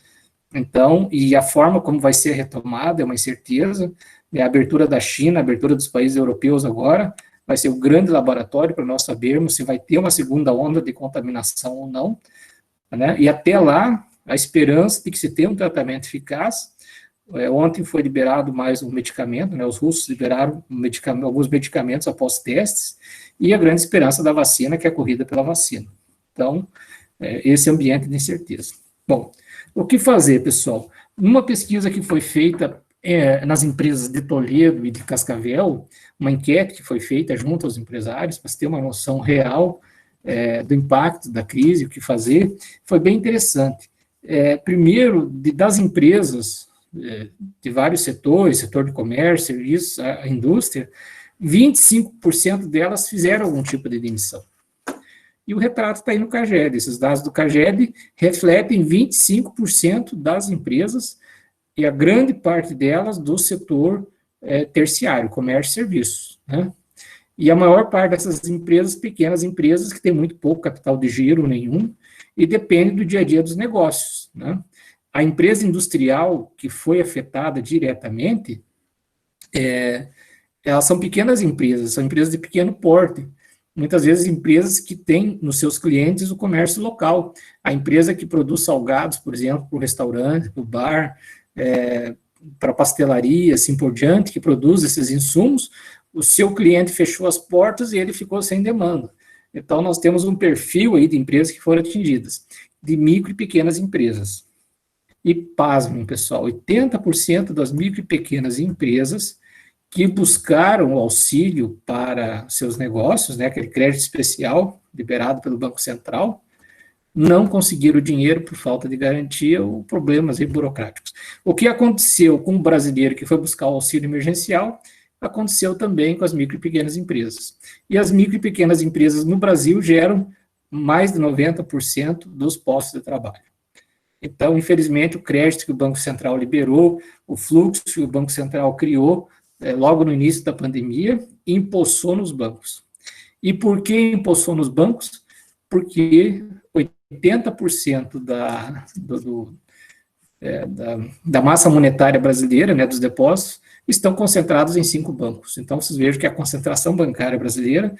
Então, e a forma como vai ser retomada é uma incerteza. A abertura da China, a abertura dos países europeus agora, vai ser o grande laboratório para nós sabermos se vai ter uma segunda onda de contaminação ou não, né? E até lá, a esperança de que se tenha um tratamento eficaz. Ontem foi liberado mais um medicamento, né? Os russos liberaram alguns medicamentos após testes, e a grande esperança da vacina, que é a corrida pela vacina. Então, esse ambiente de incerteza. Bom, o que fazer, pessoal? Numa pesquisa que foi feita nas empresas de Toledo e de Cascavel, uma enquete que foi feita junto aos empresários, para se ter uma noção real do impacto da crise, o que fazer, foi bem interessante. Primeiro, das empresas de vários setores, setor de comércio, serviços, a indústria, 25% delas fizeram algum tipo de demissão. E o retrato está aí no CAGED. Esses dados do CAGED refletem 25% das empresas, e a grande parte delas do setor terciário, comércio e serviços, né? E a maior parte dessas empresas, pequenas empresas, que têm muito pouco capital de giro nenhum, e depende do dia a dia dos negócios, né? A empresa industrial que foi afetada diretamente, elas são pequenas empresas, são empresas de pequeno porte, muitas vezes empresas que têm nos seus clientes o comércio local, a empresa que produz salgados, por exemplo, para o restaurante, para o bar, para a pastelaria, assim por diante, que produz esses insumos, o seu cliente fechou as portas e ele ficou sem demanda. Então, nós temos um perfil aí de empresas que foram atingidas, de micro e pequenas empresas. E, pasmem, pessoal, 80% das micro e pequenas empresas que buscaram o auxílio para seus negócios, né, aquele crédito especial liberado pelo Banco Central, não conseguiram dinheiro por falta de garantia ou problemas burocráticos. O que aconteceu com o brasileiro que foi buscar o auxílio emergencial, aconteceu também com as micro e pequenas empresas. E as micro e pequenas empresas no Brasil geram mais de 90% dos postos de trabalho. Então, infelizmente, o crédito que o Banco Central liberou, o fluxo que o Banco Central criou, logo no início da pandemia, empossou nos bancos. E por que empossou nos bancos? Porque 80% da massa monetária brasileira, né, dos depósitos, estão concentrados em 5 bancos. Então, vocês vejam que a concentração bancária brasileira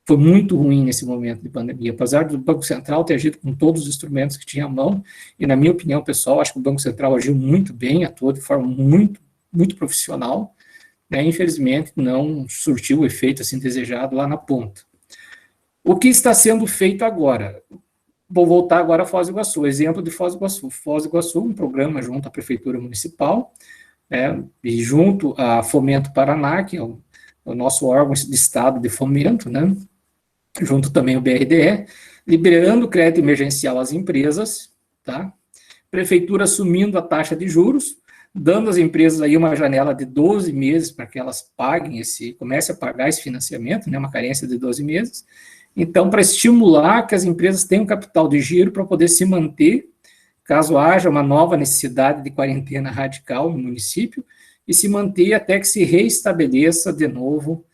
foi muito ruim nesse momento de pandemia, apesar do Banco Central ter agido com todos os instrumentos que tinha à mão, e na minha opinião, pessoal, acho que o Banco Central agiu muito bem, atuou de forma muito, muito profissional, né, infelizmente não surtiu o efeito assim desejado lá na ponta. O que está sendo feito agora? Vou voltar agora a Foz do Iguaçu, exemplo de Foz do Iguaçu. Foz do Iguaçu, um programa junto à Prefeitura Municipal, e junto à Fomento Paraná, que é o nosso órgão de Estado de fomento, né, junto também ao BRDE, liberando crédito emergencial às empresas, tá? Prefeitura assumindo a taxa de juros, dando às empresas aí uma janela de 12 meses para que elas paguem comecem a pagar esse financiamento, né, uma carência de 12 meses. Então, para estimular que as empresas tenham capital de giro para poder se manter, caso haja uma nova necessidade de quarentena radical no município, e se manter até que se reestabeleça de novo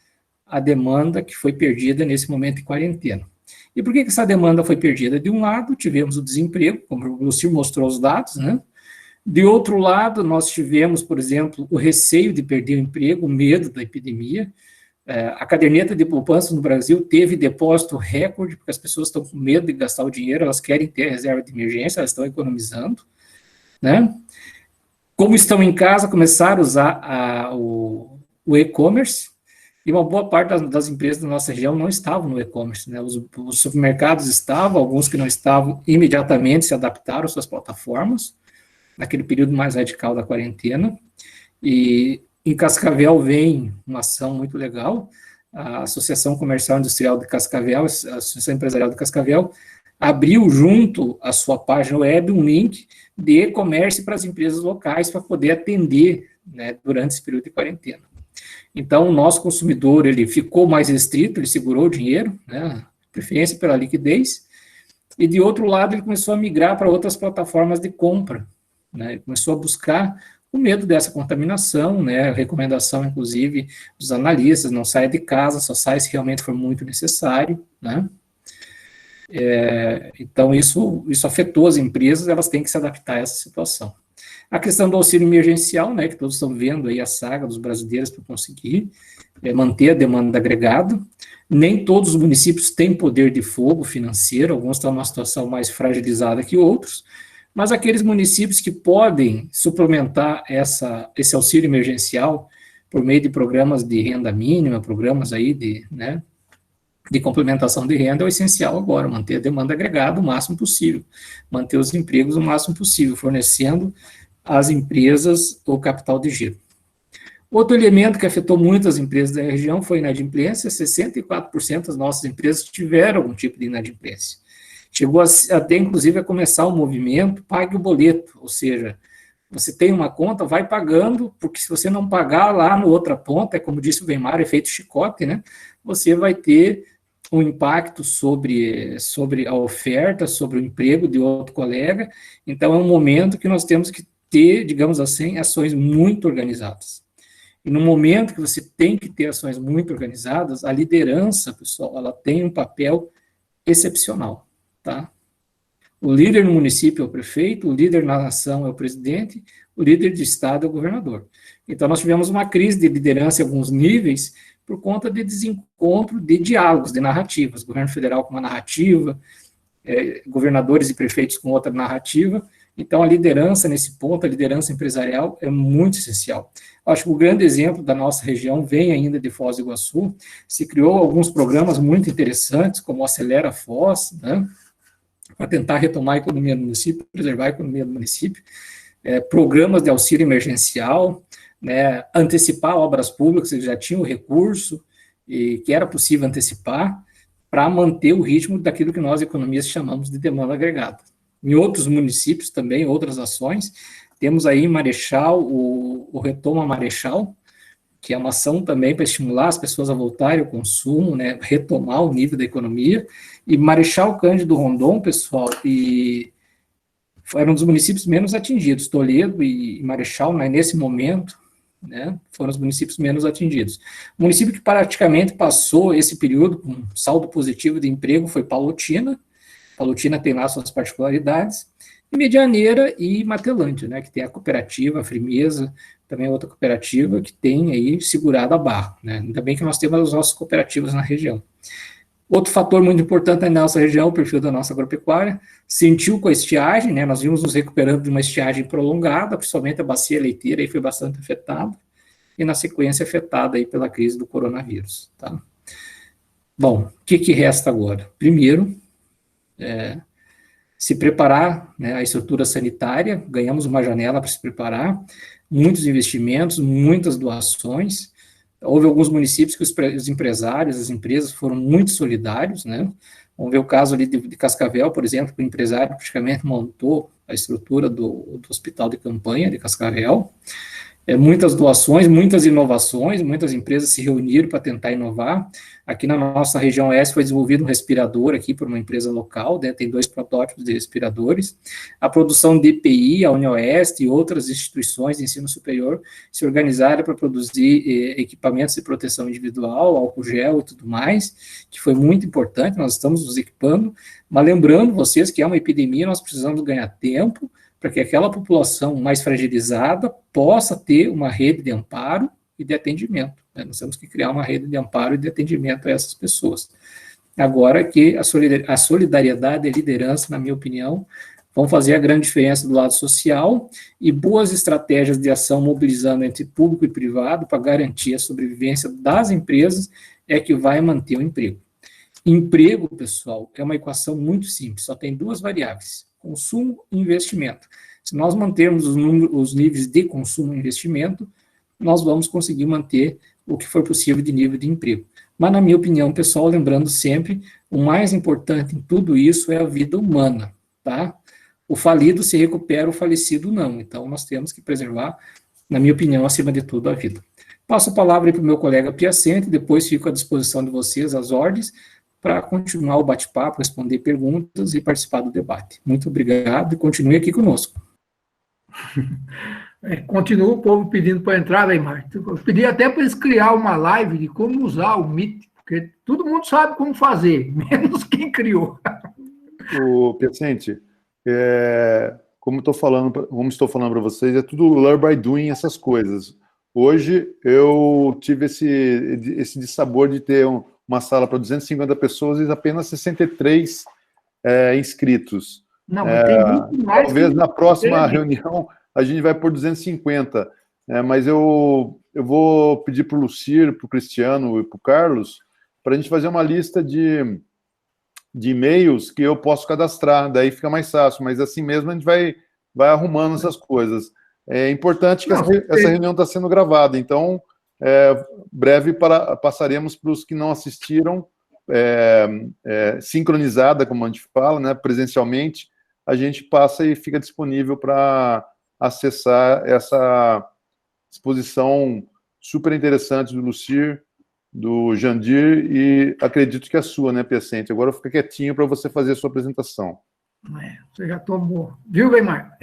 a demanda que foi perdida nesse momento de quarentena. E por que essa demanda foi perdida? De um lado, tivemos o desemprego, como o Lucir mostrou os dados, né? De outro lado, nós tivemos, por exemplo, o receio de perder o emprego, o medo da epidemia. A caderneta de poupança no Brasil teve depósito recorde, porque as pessoas estão com medo de gastar o dinheiro, elas querem ter a reserva de emergência, elas estão economizando, né? Como estão em casa, começaram a usar o e-commerce, e uma boa parte das empresas da nossa região não estavam no e-commerce, né? Os supermercados estavam, alguns que não estavam, imediatamente se adaptaram às suas plataformas, naquele período mais radical da quarentena, e em Cascavel vem uma ação muito legal, a Associação Comercial e Industrial de Cascavel, a Associação Empresarial de Cascavel, abriu junto à sua página web um link de e-commerce para as empresas locais para poder atender, né, durante esse período de quarentena. Então, o nosso consumidor, ele ficou mais restrito, ele segurou o dinheiro, né, preferência pela liquidez, e de outro lado, ele começou a migrar para outras plataformas de compra, né? Começou a buscar o medo dessa contaminação, né? A recomendação, inclusive, dos analistas, não saia de casa, só sai se realmente for muito necessário, né? Então, isso afetou as empresas, elas têm que se adaptar a essa situação. A questão do auxílio emergencial, né, que todos estão vendo aí a saga dos brasileiros para conseguir manter a demanda agregada. Nem todos os municípios têm poder de fogo financeiro, alguns estão numa situação mais fragilizada que outros, mas aqueles municípios que podem suplementar esse auxílio emergencial por meio de programas de renda mínima, programas aí de complementação de renda, é o essencial agora, manter a demanda agregada o máximo possível, manter os empregos o máximo possível, fornecendo às empresas o capital de giro. Outro elemento que afetou muito as empresas da região foi a inadimplência. 64% das nossas empresas tiveram algum tipo de inadimplência. Chegou até, inclusive, a começar o movimento Pague o Boleto, ou seja, você tem uma conta, vai pagando, porque se você não pagar lá na outra ponta, é como disse o Weimar, efeito chicote, né? Você vai ter um impacto sobre a oferta, sobre o emprego de outro colega. Então, é um momento que nós temos que ter, digamos assim, ações muito organizadas. E no momento que você tem que ter ações muito organizadas, a liderança, pessoal, ela tem um papel excepcional, tá? O líder no município é o prefeito, o líder na nação é o presidente, o líder de estado é o governador. Então, nós tivemos uma crise de liderança em alguns níveis por conta de desencontro de diálogos, de narrativas. O governo federal com uma narrativa, governadores e prefeitos com outra narrativa. Então, a liderança nesse ponto, a liderança empresarial, é muito essencial. Acho que o grande exemplo da nossa região vem ainda de Foz do Iguaçu. Se criou alguns programas muito interessantes, como o Acelera Foz, né, para tentar retomar a economia do município, preservar a economia do município, programas de auxílio emergencial, né, antecipar obras públicas, que já tinham o recurso, e que era possível antecipar, para manter o ritmo daquilo que nós, economistas, chamamos de demanda agregada. Em outros municípios também, outras ações, temos aí em Marechal, o Retoma Marechal, que é uma ação também para estimular as pessoas a voltarem ao consumo, né, retomar o nível da economia, e Marechal Cândido Rondon, pessoal, e foram um dos municípios menos atingidos, Toledo e Marechal, né, nesse momento, né, foram os municípios menos atingidos. O município que praticamente passou esse período com saldo positivo de emprego foi Palotina. Palotina tem lá suas particularidades, e Medianeira e Matelândia, né, que tem a cooperativa, a Frimeza, também outra cooperativa que tem aí segurado a barra, né, ainda bem que nós temos as nossas cooperativas na região. Outro fator muito importante na nossa região, o perfil da nossa agropecuária, sentiu com a estiagem, né, nós vimos nos recuperando de uma estiagem prolongada, principalmente a bacia leiteira aí foi bastante afetada, e na sequência afetada aí pela crise do coronavírus, tá? Bom, o que resta agora? Primeiro, se preparar, né, a estrutura sanitária, ganhamos uma janela para se preparar, muitos investimentos, muitas doações. Houve alguns municípios que os empresários, as empresas foram muito solidários, né? Vamos ver o caso ali de Cascavel, por exemplo, que o empresário praticamente montou a estrutura do hospital de campanha de Cascavel. Muitas doações, muitas inovações, muitas empresas se reuniram para tentar inovar. Aqui na nossa região oeste foi desenvolvido um respirador aqui por uma empresa local, né, tem 2 protótipos de respiradores. A produção de EPI, a UniOeste e outras instituições de ensino superior se organizaram para produzir equipamentos de proteção individual, álcool gel e tudo mais, que foi muito importante, nós estamos nos equipando, mas lembrando vocês que é uma epidemia, nós precisamos ganhar tempo, para que aquela população mais fragilizada possa ter uma rede de amparo e de atendimento, né? Nós temos que criar uma rede de amparo e de atendimento a essas pessoas. Agora que a solidariedade e a liderança, na minha opinião, vão fazer a grande diferença do lado social, e boas estratégias de ação mobilizando entre público e privado para garantir a sobrevivência das empresas é que vai manter o emprego. Emprego, pessoal, é uma equação muito simples, só tem 2 variáveis: consumo e investimento. Se nós mantermos os níveis de consumo e investimento, nós vamos conseguir manter o que for possível de nível de emprego. Mas, na minha opinião, pessoal, lembrando sempre, o mais importante em tudo isso é a vida humana, tá? O falido se recupera, o falecido não. Então, nós temos que preservar, na minha opinião, acima de tudo, a vida. Passo a palavra para o meu colega Piacente, depois fico à disposição de vocês, às ordens, para continuar o bate-papo, responder perguntas e participar do debate. Muito obrigado e continue aqui conosco. Continua o povo pedindo para entrar, Weimar. Eu pedi até para eles criar uma live de como usar o Meet, porque todo mundo sabe como fazer, menos quem criou. O Piacente, como estou falando para vocês, é tudo learn by doing, essas coisas. Hoje eu tive esse dissabor de ter uma sala para 250 pessoas e apenas 63 inscritos. Não, mas tem muito mais. Talvez na próxima reunião a gente vai por 250, mas eu vou pedir para o Lucir, para o Cristiano e para o Carlos para a gente fazer uma lista de e-mails que eu posso cadastrar, daí fica mais fácil, mas assim mesmo a gente vai arrumando essas coisas. É importante que essa reunião está sendo gravada, então breve passaremos para os que não assistiram, sincronizada, como a gente fala, né, presencialmente, a gente passa e fica disponível para acessar essa exposição super interessante do Lucir, do Jandir, e acredito que a sua, né, Piacente? Agora fica quietinho para você fazer a sua apresentação. Você já tomou. Viu, Weimar?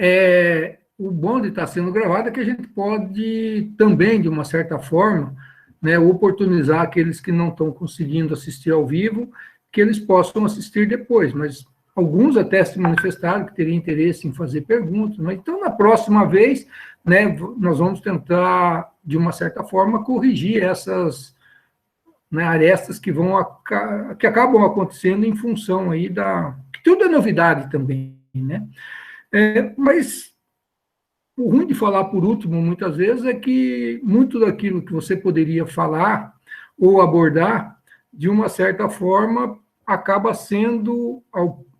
O bom de estar sendo gravado é que a gente pode também, de uma certa forma, né, oportunizar aqueles que não estão conseguindo assistir ao vivo, que eles possam assistir depois, mas alguns até se manifestaram que teriam interesse em fazer perguntas, né? Então, na próxima vez, né, nós vamos tentar, de uma certa forma, corrigir essas, né, arestas que acabam acontecendo em função aí tudo é novidade também, né? Mas o ruim de falar por último, muitas vezes, é que muito daquilo que você poderia falar ou abordar, de uma certa forma, acaba sendo,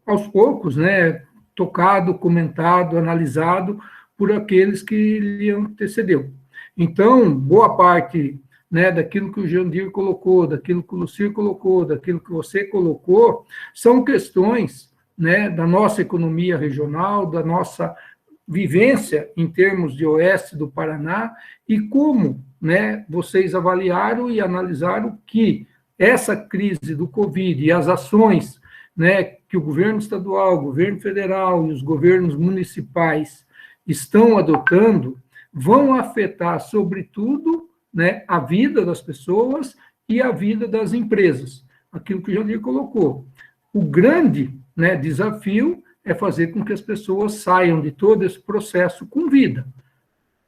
aos poucos, né, tocado, comentado, analisado por aqueles que lhe antecedeu. Então, boa parte, né, daquilo que o Jandir colocou, daquilo que o Lucir colocou, daquilo que você colocou, são questões, né, da nossa economia regional, da nossa vivência em termos de oeste do Paraná, e como, né, vocês avaliaram e analisaram que essa crise do Covid e as ações, né, que o governo estadual, o governo federal e os governos municipais estão adotando, vão afetar, sobretudo, né, a vida das pessoas e a vida das empresas. Aquilo que o Jandir colocou. O grande, né, desafio é fazer com que as pessoas saiam de todo esse processo com vida.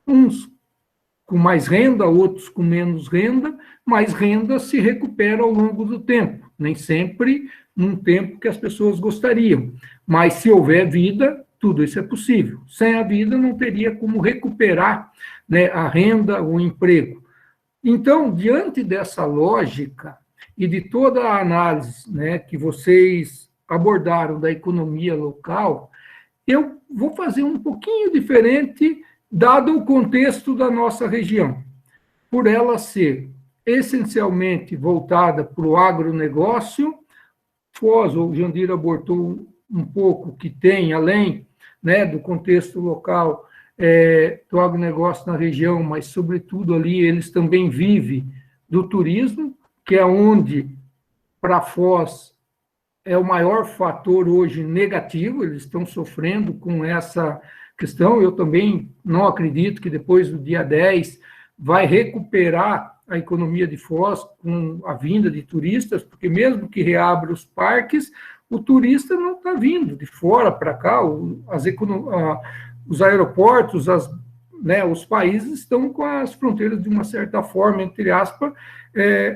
Uns com mais renda, outros com menos renda, mas renda se recupera ao longo do tempo, nem sempre num tempo que as pessoas gostariam. Mas se houver vida, tudo isso é possível. Sem a vida, não teria como recuperar, né, a renda, o emprego. Então, diante dessa lógica e de toda a análise, né, que vocês abordaram da economia local, eu vou fazer um pouquinho diferente, dado o contexto da nossa região. Por ela ser essencialmente voltada para o agronegócio, Foz, o Jandir abordou um pouco que tem, além, né, do contexto local do agronegócio na região, mas, sobretudo, ali eles também vivem do turismo, que é onde, para Foz, é o maior fator hoje negativo, eles estão sofrendo com essa questão. Eu também não acredito que depois do dia 10 vai recuperar a economia de Foz com a vinda de turistas, porque mesmo que reabra os parques, o turista não está vindo de fora para cá, os aeroportos, né, os países estão com as fronteiras, de uma certa forma, entre aspas,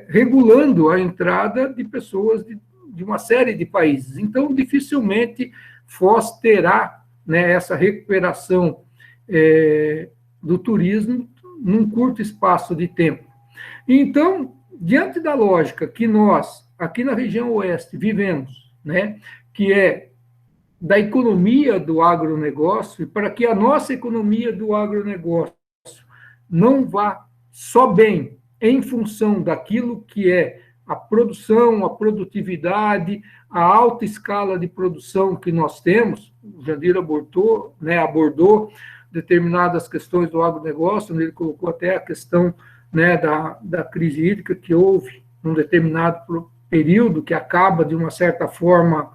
regulando a entrada de pessoas de uma série de países. Então, dificilmente Foz terá, né, essa recuperação do turismo num curto espaço de tempo. Então, diante da lógica que nós, aqui na região oeste, vivemos, né, que é da economia do agronegócio, e para que a nossa economia do agronegócio não vá só bem em função daquilo que é a produção, a produtividade, a alta escala de produção que nós temos, o Jandir abordou, né, determinadas questões do agronegócio, onde ele colocou até a questão, né, da crise hídrica que houve num determinado período, que acaba, de uma certa forma,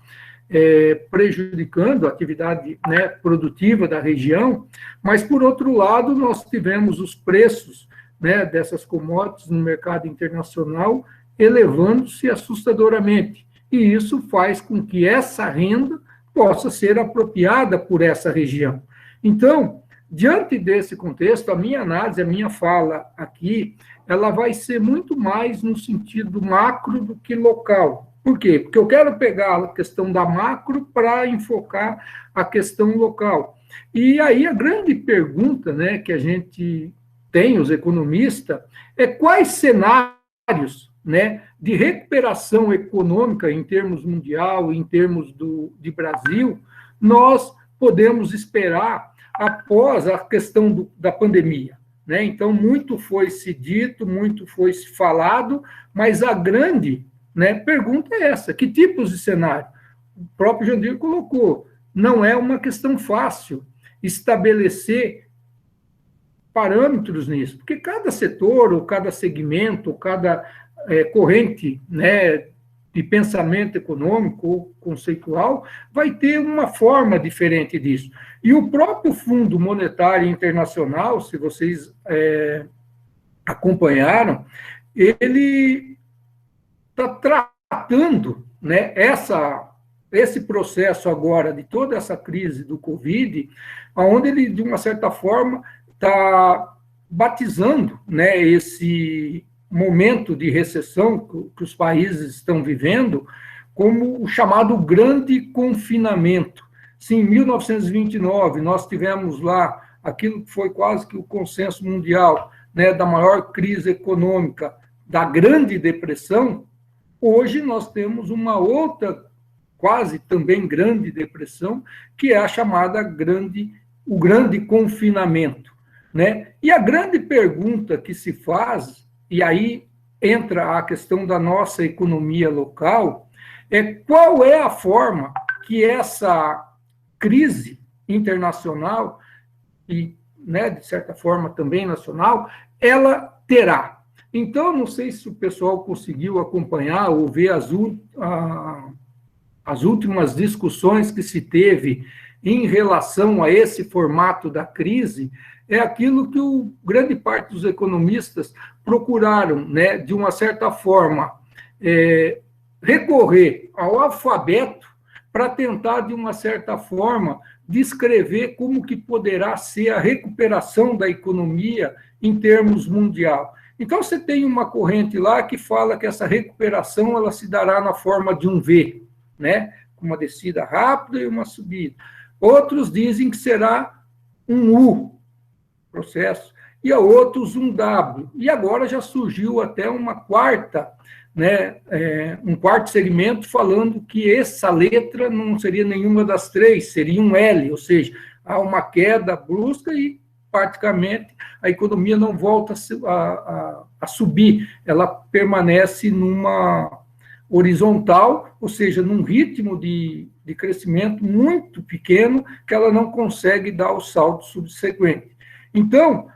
prejudicando a atividade, né, produtiva da região, mas, por outro lado, nós tivemos os preços, né, dessas commodities no mercado internacional elevando-se assustadoramente, e isso faz com que essa renda possa ser apropriada por essa região. Então, diante desse contexto, a minha análise, a minha fala aqui, ela vai ser muito mais no sentido macro do que local. Por quê? Porque eu quero pegar a questão da macro para enfocar a questão local. E aí a grande pergunta, né, que a gente tem, os economistas, é quais cenários, né, de recuperação econômica em termos mundial, em termos de Brasil, nós podemos esperar após a questão da pandemia, né? Então, muito foi se dito, muito foi se falado, mas a grande, né, pergunta é essa: que tipos de cenário? O próprio Jandir colocou, não é uma questão fácil estabelecer parâmetros nisso, porque cada setor, ou cada segmento, ou cada corrente, né, de pensamento econômico ou conceitual, vai ter uma forma diferente disso. E o próprio Fundo Monetário Internacional, se vocês acompanharam, ele está tratando, né, esse processo agora de toda essa crise do Covid, onde ele, de uma certa forma, está batizando, né, esse momento de recessão que os países estão vivendo como o chamado grande confinamento. Sim, em 1929, nós tivemos lá aquilo que foi quase que o consenso mundial, né, da maior crise econômica, da Grande Depressão. Hoje nós temos uma outra, quase também grande depressão, que é a chamada o grande confinamento, né? E a grande pergunta que se faz, e aí entra a questão da nossa economia local, é qual é a forma que essa crise internacional, e, né, de certa forma também nacional, ela terá. Então, não sei se o pessoal conseguiu acompanhar ou ver as últimas discussões que se teve em relação a esse formato da crise, é aquilo que grande parte dos economistas procuraram, né, de uma certa forma, recorrer ao alfabeto para tentar, de uma certa forma, descrever como que poderá ser a recuperação da economia em termos mundial. Então, você tem uma corrente lá que fala que essa recuperação ela se dará na forma de um V, né, uma descida rápida e uma subida. Outros dizem que será um U, processo, e a outros um W. E agora já surgiu até uma quarta, né, um quarto segmento falando que essa letra não seria nenhuma das três, seria um L, ou seja, há uma queda brusca e praticamente a economia não volta a subir, ela permanece numa horizontal, ou seja, num ritmo de crescimento muito pequeno, que ela não consegue dar o salto subsequente. Então,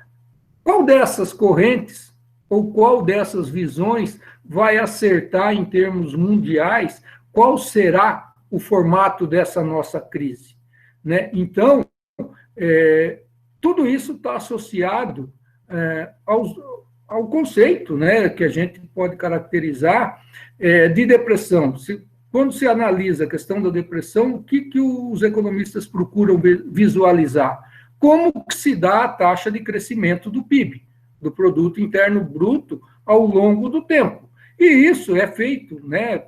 qual dessas correntes, ou qual dessas visões vai acertar em termos mundiais, qual será o formato dessa nossa crise, né? Então, tudo isso está associado ao conceito, né, que a gente pode caracterizar de depressão. Quando se analisa a questão da depressão, o que os economistas procuram visualizar? Como que se dá a taxa de crescimento do PIB, do Produto Interno Bruto, ao longo do tempo. E isso é feito, né,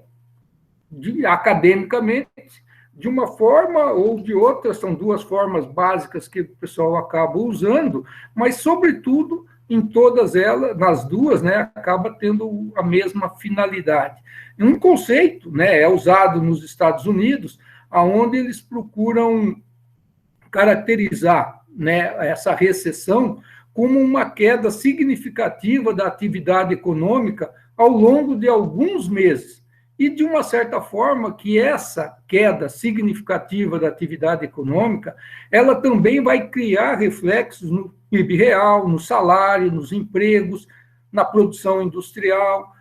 academicamente, de uma forma ou de outra, são duas formas básicas que o pessoal acaba usando, mas, sobretudo, em todas elas, nas duas, né, acaba tendo a mesma finalidade. Um conceito, né, é usado nos Estados Unidos, onde eles procuram caracterizar, né, essa recessão como uma queda significativa da atividade econômica ao longo de alguns meses. E, de uma certa forma, que essa queda significativa da atividade econômica, ela também vai criar reflexos no PIB real, no salário, nos empregos, na produção industrial,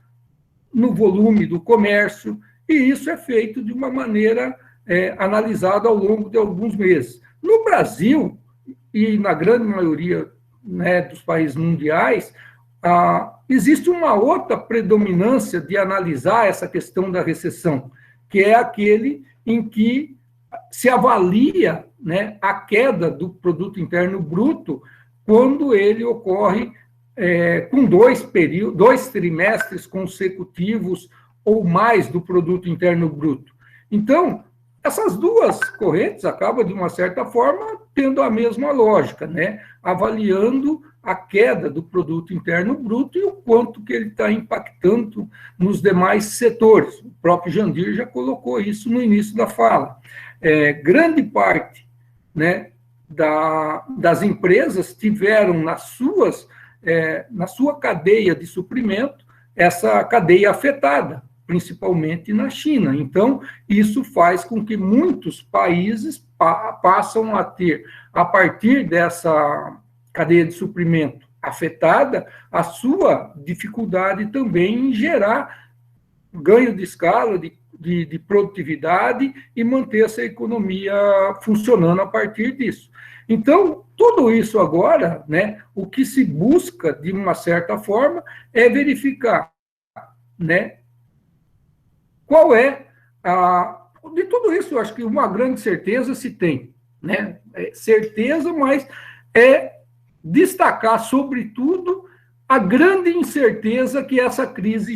no volume do comércio, e isso é feito de uma maneira analisado ao longo de alguns meses. No Brasil, e na grande maioria, né, dos países mundiais, existe uma outra predominância de analisar essa questão da recessão, que é aquele em que se avalia, né, a queda do produto interno bruto quando ele ocorre com dois trimestres consecutivos ou mais do produto interno bruto. Então, essas duas correntes acabam, de uma certa forma, tendo a mesma lógica, né? Avaliando a queda do produto interno bruto e o quanto que ele está impactando nos demais setores. O próprio Jandir já colocou isso no início da fala. Grande parte, né, das empresas tiveram na sua cadeia de suprimento essa cadeia afetada, principalmente na China. Então, isso faz com que muitos países passam a ter, a partir dessa cadeia de suprimento afetada, a sua dificuldade também em gerar ganho de escala, de produtividade e manter essa economia funcionando a partir disso. Então, tudo isso agora, né, o que se busca, de uma certa forma, é verificar, né, qual é de tudo isso. Eu acho que uma grande certeza se tem, né? Certeza, mas destacar, sobretudo, a grande incerteza que essa crise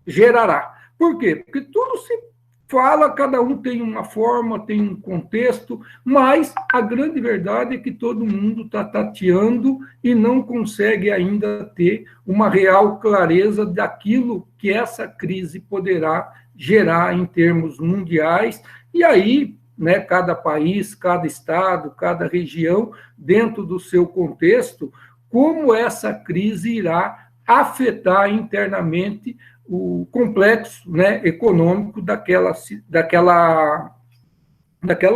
gerará. Por quê? Porque tudo se fala, cada um tem uma forma, tem um contexto, mas a grande verdade é que todo mundo está tateando e não consegue ainda ter uma real clareza daquilo que essa crise poderá gerar em termos mundiais. E aí, né, cada país, cada estado, cada região, dentro do seu contexto, como essa crise irá afetar internamente o complexo, né, econômico daquela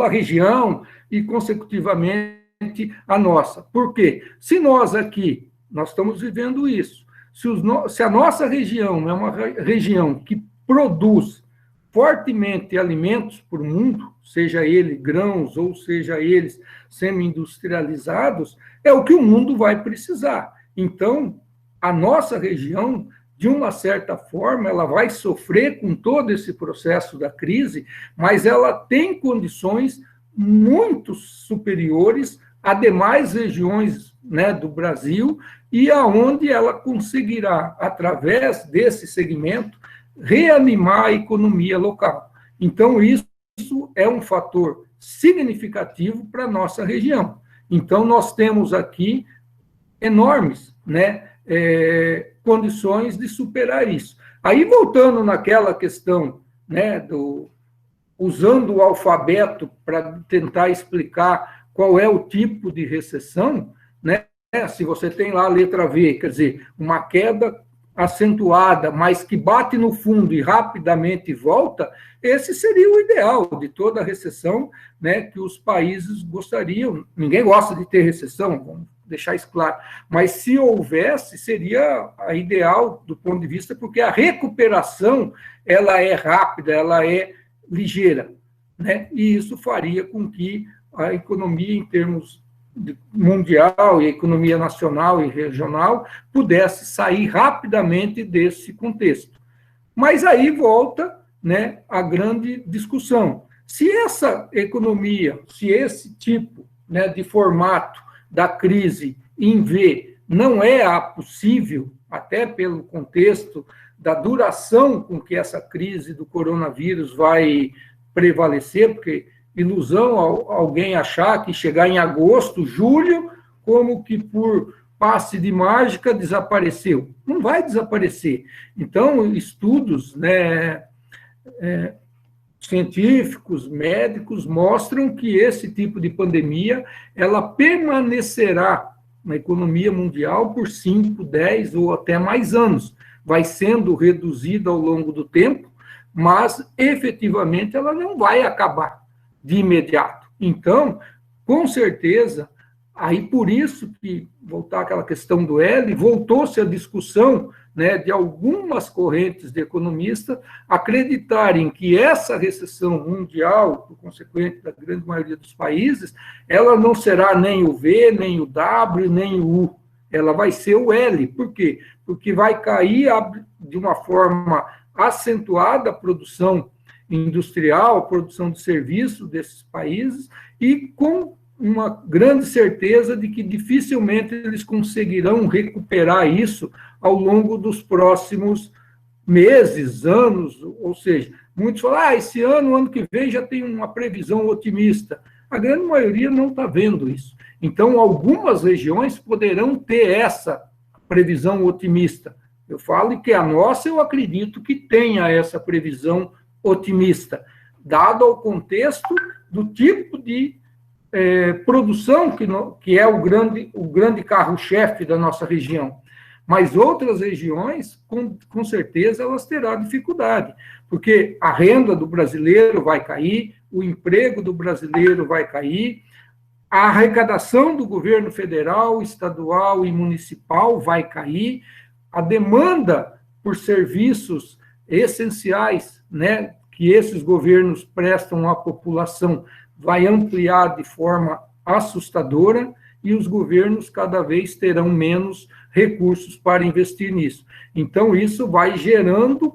região e, consecutivamente, a nossa. Por quê? Se nós aqui, nós estamos vivendo isso, se a nossa região é uma região que produz fortemente alimentos para o mundo, seja ele grãos ou seja eles semi-industrializados, é o que o mundo vai precisar. Então, a nossa região, de uma certa forma, ela vai sofrer com todo esse processo da crise, mas ela tem condições muito superiores a demais regiões, né, do Brasil, e aonde ela conseguirá, através desse segmento, reanimar a economia local. Então, isso é um fator significativo para a nossa região. Então, nós temos aqui enormes, né, condições de superar isso. Aí, voltando naquela questão, né, usando o alfabeto para tentar explicar qual é o tipo de recessão, né, se você tem lá a letra V, quer dizer, uma queda acentuada, mas que bate no fundo e rapidamente volta, esse seria o ideal de toda a recessão, né, que os países gostariam. Ninguém gosta de ter recessão, vamos deixar isso claro, mas se houvesse, seria a ideal do ponto de vista, porque a recuperação, ela é rápida, ela é ligeira, né, e isso faria com que a economia, em termos mundial e a economia nacional e regional, pudesse sair rapidamente desse contexto. Mas aí volta, né, a grande discussão. Se essa economia, se esse tipo, né, de formato da crise em V não é possível, até pelo contexto da duração com que essa crise do coronavírus vai prevalecer, porque ilusão alguém achar que chegar em agosto, julho, como que por passe de mágica desapareceu. Não vai desaparecer. Então, estudos, né, científicos, médicos, mostram que esse tipo de pandemia, ela permanecerá na economia mundial por 5, 10 ou até mais anos. Vai sendo reduzida ao longo do tempo, mas, efetivamente, ela não vai acabar de imediato. Então, com certeza, aí por isso que, voltar àquela questão do L, voltou-se a discussão né, de algumas correntes de economistas acreditarem que essa recessão mundial, por consequente da grande maioria dos países, ela não será nem o V, nem o W, nem o U, ela vai ser o L. Por quê? Porque vai cair de uma forma acentuada a produção industrial, a produção de serviços desses países, e com uma grande certeza de que dificilmente eles conseguirão recuperar isso ao longo dos próximos meses, anos, ou seja, muitos falam, esse ano que vem já tem uma previsão otimista. A grande maioria não está vendo isso. Então, algumas regiões poderão ter essa previsão otimista. Eu falo que a nossa, eu acredito que tenha essa previsão otimista, dado ao contexto do tipo de produção que é o grande carro-chefe da nossa região. Mas outras regiões, com certeza, elas terão dificuldade, porque a renda do brasileiro vai cair, o emprego do brasileiro vai cair, a arrecadação do governo federal, estadual e municipal vai cair, a demanda por serviços essenciais, né, que esses governos prestam à população vai ampliar de forma assustadora e os governos cada vez terão menos recursos para investir nisso. Então, isso vai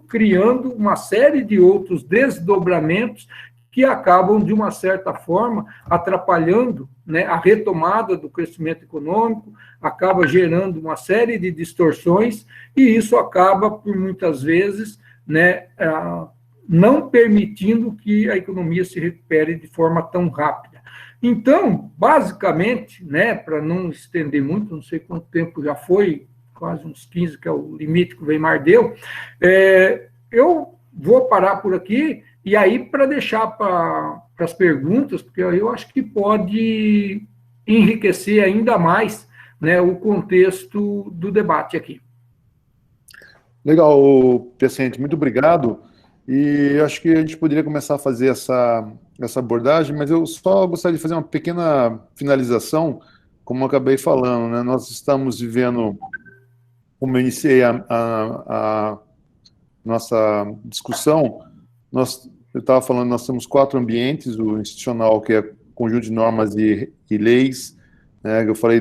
criando uma série de outros desdobramentos que acabam, de uma certa forma, atrapalhando, né, a retomada do crescimento econômico, acaba gerando uma série de distorções, e isso acaba, por muitas vezes, né, não permitindo que a economia se recupere de forma tão rápida. Então, basicamente, né, para não estender muito, não sei quanto tempo já foi, quase uns 15, que é o limite que o Weimar deu, eu vou parar por aqui, e aí para deixar para as perguntas, porque eu acho que pode enriquecer ainda mais, né, o contexto do debate aqui. Legal, Piacente, muito obrigado. E acho que a gente poderia começar a fazer essa abordagem, mas eu só gostaria de fazer uma pequena finalização, como eu acabei falando, né? Nós estamos vivendo, como eu iniciei a nossa discussão, eu estava falando, nós temos 4 ambientes, o institucional, que é conjunto de normas e leis, né? Eu falei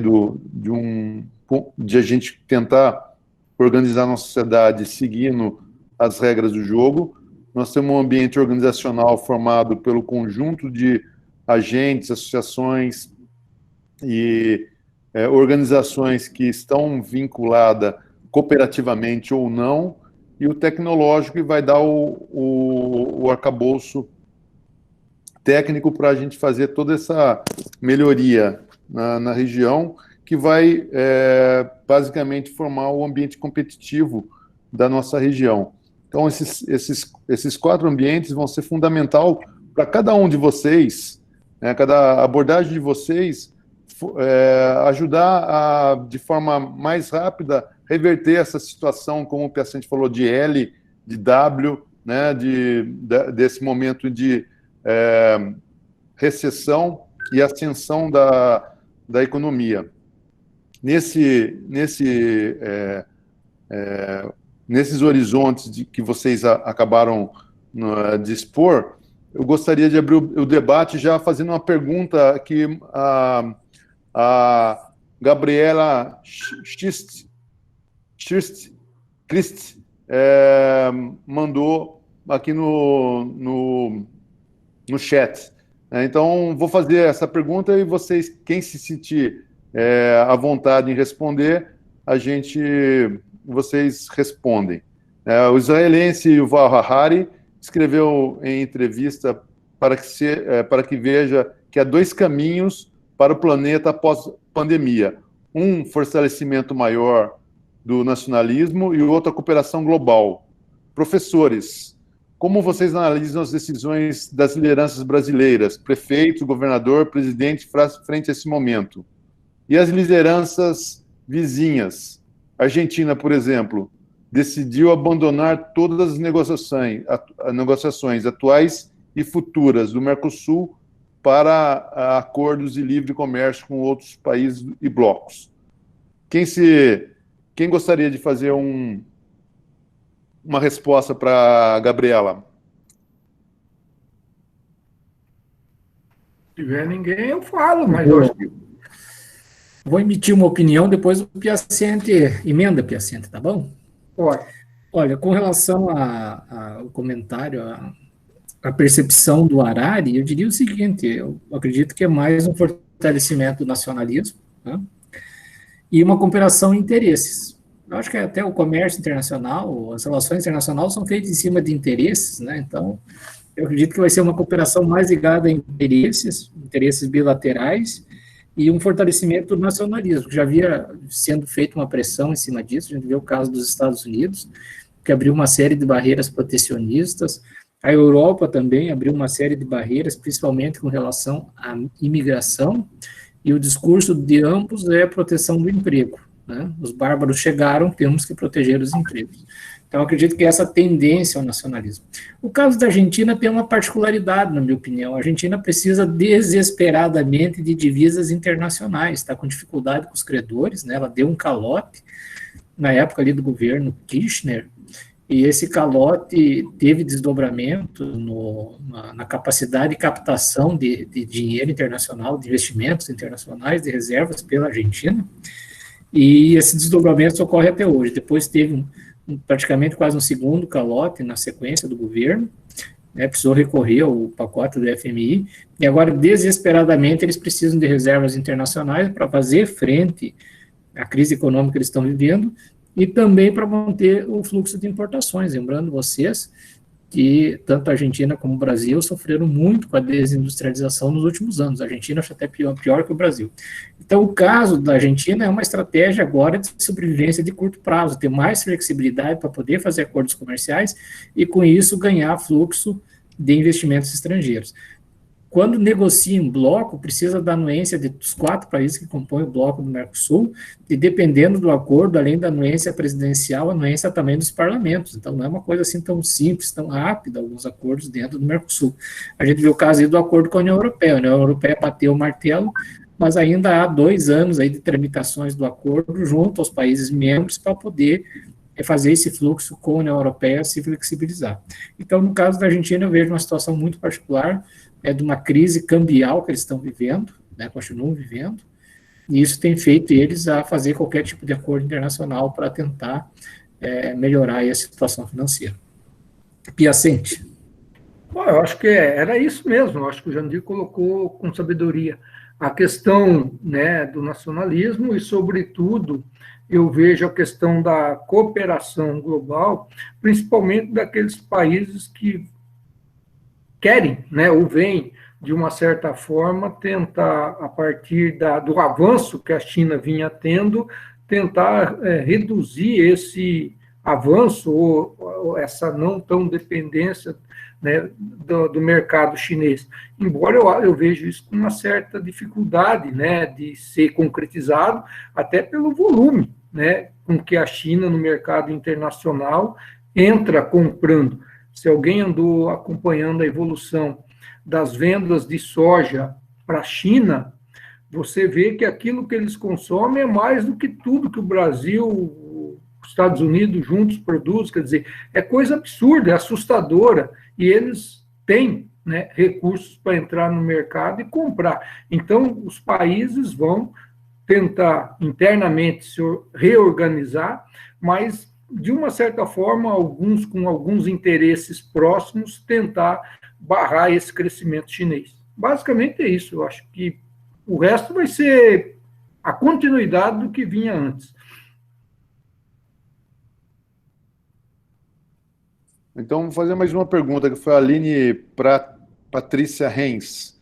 de a gente tentar organizar a nossa sociedade seguindo as regras do jogo. Nós temos um ambiente organizacional formado pelo conjunto de agentes, associações e organizações que estão vinculadas cooperativamente ou não, e o tecnológico que vai dar o arcabouço técnico para a gente fazer toda essa melhoria na região, que vai basicamente formar o ambiente competitivo da nossa região. Então, esses 4 ambientes vão ser fundamental para cada um de vocês, né, cada abordagem de vocês, ajudar a, de forma mais rápida, reverter essa situação, como o Piacente falou, de L, de W, né, desse momento de recessão e ascensão da economia. Nesses horizontes que vocês acabaram de expor, eu gostaria de abrir o debate já fazendo uma pergunta que a Gabriela Christ mandou aqui no chat. Então, vou fazer essa pergunta e vocês, quem se sentir à vontade em responder, vocês respondem. O israelense Yuval Harari escreveu em entrevista para que veja que há 2 caminhos para o planeta após pandemia. Um, fortalecimento maior do nacionalismo, e o outro, a cooperação global. Professores, como vocês analisam as decisões das lideranças brasileiras, prefeito, governador, presidente, frente a esse momento? E as lideranças vizinhas? A Argentina, por exemplo, decidiu abandonar todas as negociações atuais e futuras do Mercosul para acordos de livre comércio com outros países e blocos. Quem gostaria de fazer uma resposta para a Gabriela. Se tiver ninguém, eu falo, mas eu acho que... Vou emitir uma opinião, depois o Piacente emenda, Piacente, tá bom? Pode. Olha, com relação ao comentário, a percepção do Harari, eu diria o seguinte: eu acredito que é mais um fortalecimento do nacionalismo, né, e uma cooperação em interesses. Eu acho que até o comércio internacional, as relações internacionais são feitas em cima de interesses, né? Então, eu acredito que vai ser uma cooperação mais ligada a interesses bilaterais, e um fortalecimento do nacionalismo, que já havia sendo feita uma pressão em cima disso. A gente vê o caso dos Estados Unidos, que abriu uma série de barreiras protecionistas. A Europa também abriu uma série de barreiras, principalmente com relação à imigração, e o discurso de ambos é a proteção do emprego, né? Os bárbaros chegaram, temos que proteger os empregos. Então, acredito que essa tendência ao nacionalismo. O caso da Argentina tem uma particularidade, na minha opinião. A Argentina precisa desesperadamente de divisas internacionais, está com dificuldade com os credores, né? Ela deu um calote na época ali do governo Kirchner, e esse calote teve desdobramento na capacidade de captação de dinheiro internacional, de investimentos internacionais, de reservas pela Argentina, e esse desdobramento ocorre até hoje. Depois teve praticamente quase um segundo calote na sequência do governo, né, precisou recorrer ao pacote do FMI, e agora, desesperadamente, eles precisam de reservas internacionais para fazer frente à crise econômica que eles estão vivendo, e também para manter o fluxo de importações. Lembrando vocês que tanto a Argentina como o Brasil sofreram muito com a desindustrialização nos últimos anos. A Argentina acho até pior que o Brasil. Então, o caso da Argentina é uma estratégia agora de sobrevivência de curto prazo, ter mais flexibilidade para poder fazer acordos comerciais e, com isso, ganhar fluxo de investimentos estrangeiros. Quando negocia em bloco, precisa da anuência dos 4 países que compõem o bloco do Mercosul, e dependendo do acordo, além da anuência presidencial, a anuência também dos parlamentos. Então, não é uma coisa assim tão simples, tão rápida, alguns acordos dentro do Mercosul. A gente viu o caso aí do acordo com a União Europeia. A União Europeia bateu o martelo, mas ainda há 2 anos aí de tramitações do acordo junto aos países membros para poder fazer esse fluxo com a União Europeia se flexibilizar. Então, no caso da Argentina, eu vejo uma situação muito particular, de uma crise cambial que eles estão vivendo, né, continuam vivendo, e isso tem feito eles a fazer qualquer tipo de acordo internacional para tentar melhorar aí a situação financeira. Piacente. Bom, eu acho que era isso mesmo, eu acho que o Jandir colocou com sabedoria a questão, né, do nacionalismo e, sobretudo, eu vejo a questão da cooperação global, principalmente daqueles países que querem, né, ou vêm, de uma certa forma, tentar, a partir do avanço que a China vinha tendo, tentar reduzir esse avanço ou essa não tão dependência, né, do mercado chinês. Embora eu vejo isso com uma certa dificuldade, né, de ser concretizado, até pelo volume, né, com que a China, no mercado internacional, entra comprando. Se alguém andou acompanhando a evolução das vendas de soja para a China, você vê que aquilo que eles consomem é mais do que tudo que o Brasil, os Estados Unidos juntos produzem. Quer dizer, é coisa absurda, é assustadora, e eles têm, né, recursos para entrar no mercado e comprar. Então, os países vão tentar internamente se reorganizar, mas de uma certa forma, alguns com alguns interesses próximos, tentar barrar esse crescimento chinês. Basicamente é isso. Eu acho que o resto vai ser a continuidade do que vinha antes. Então, vou fazer mais uma pergunta, que foi a Aline Patrícia Reis.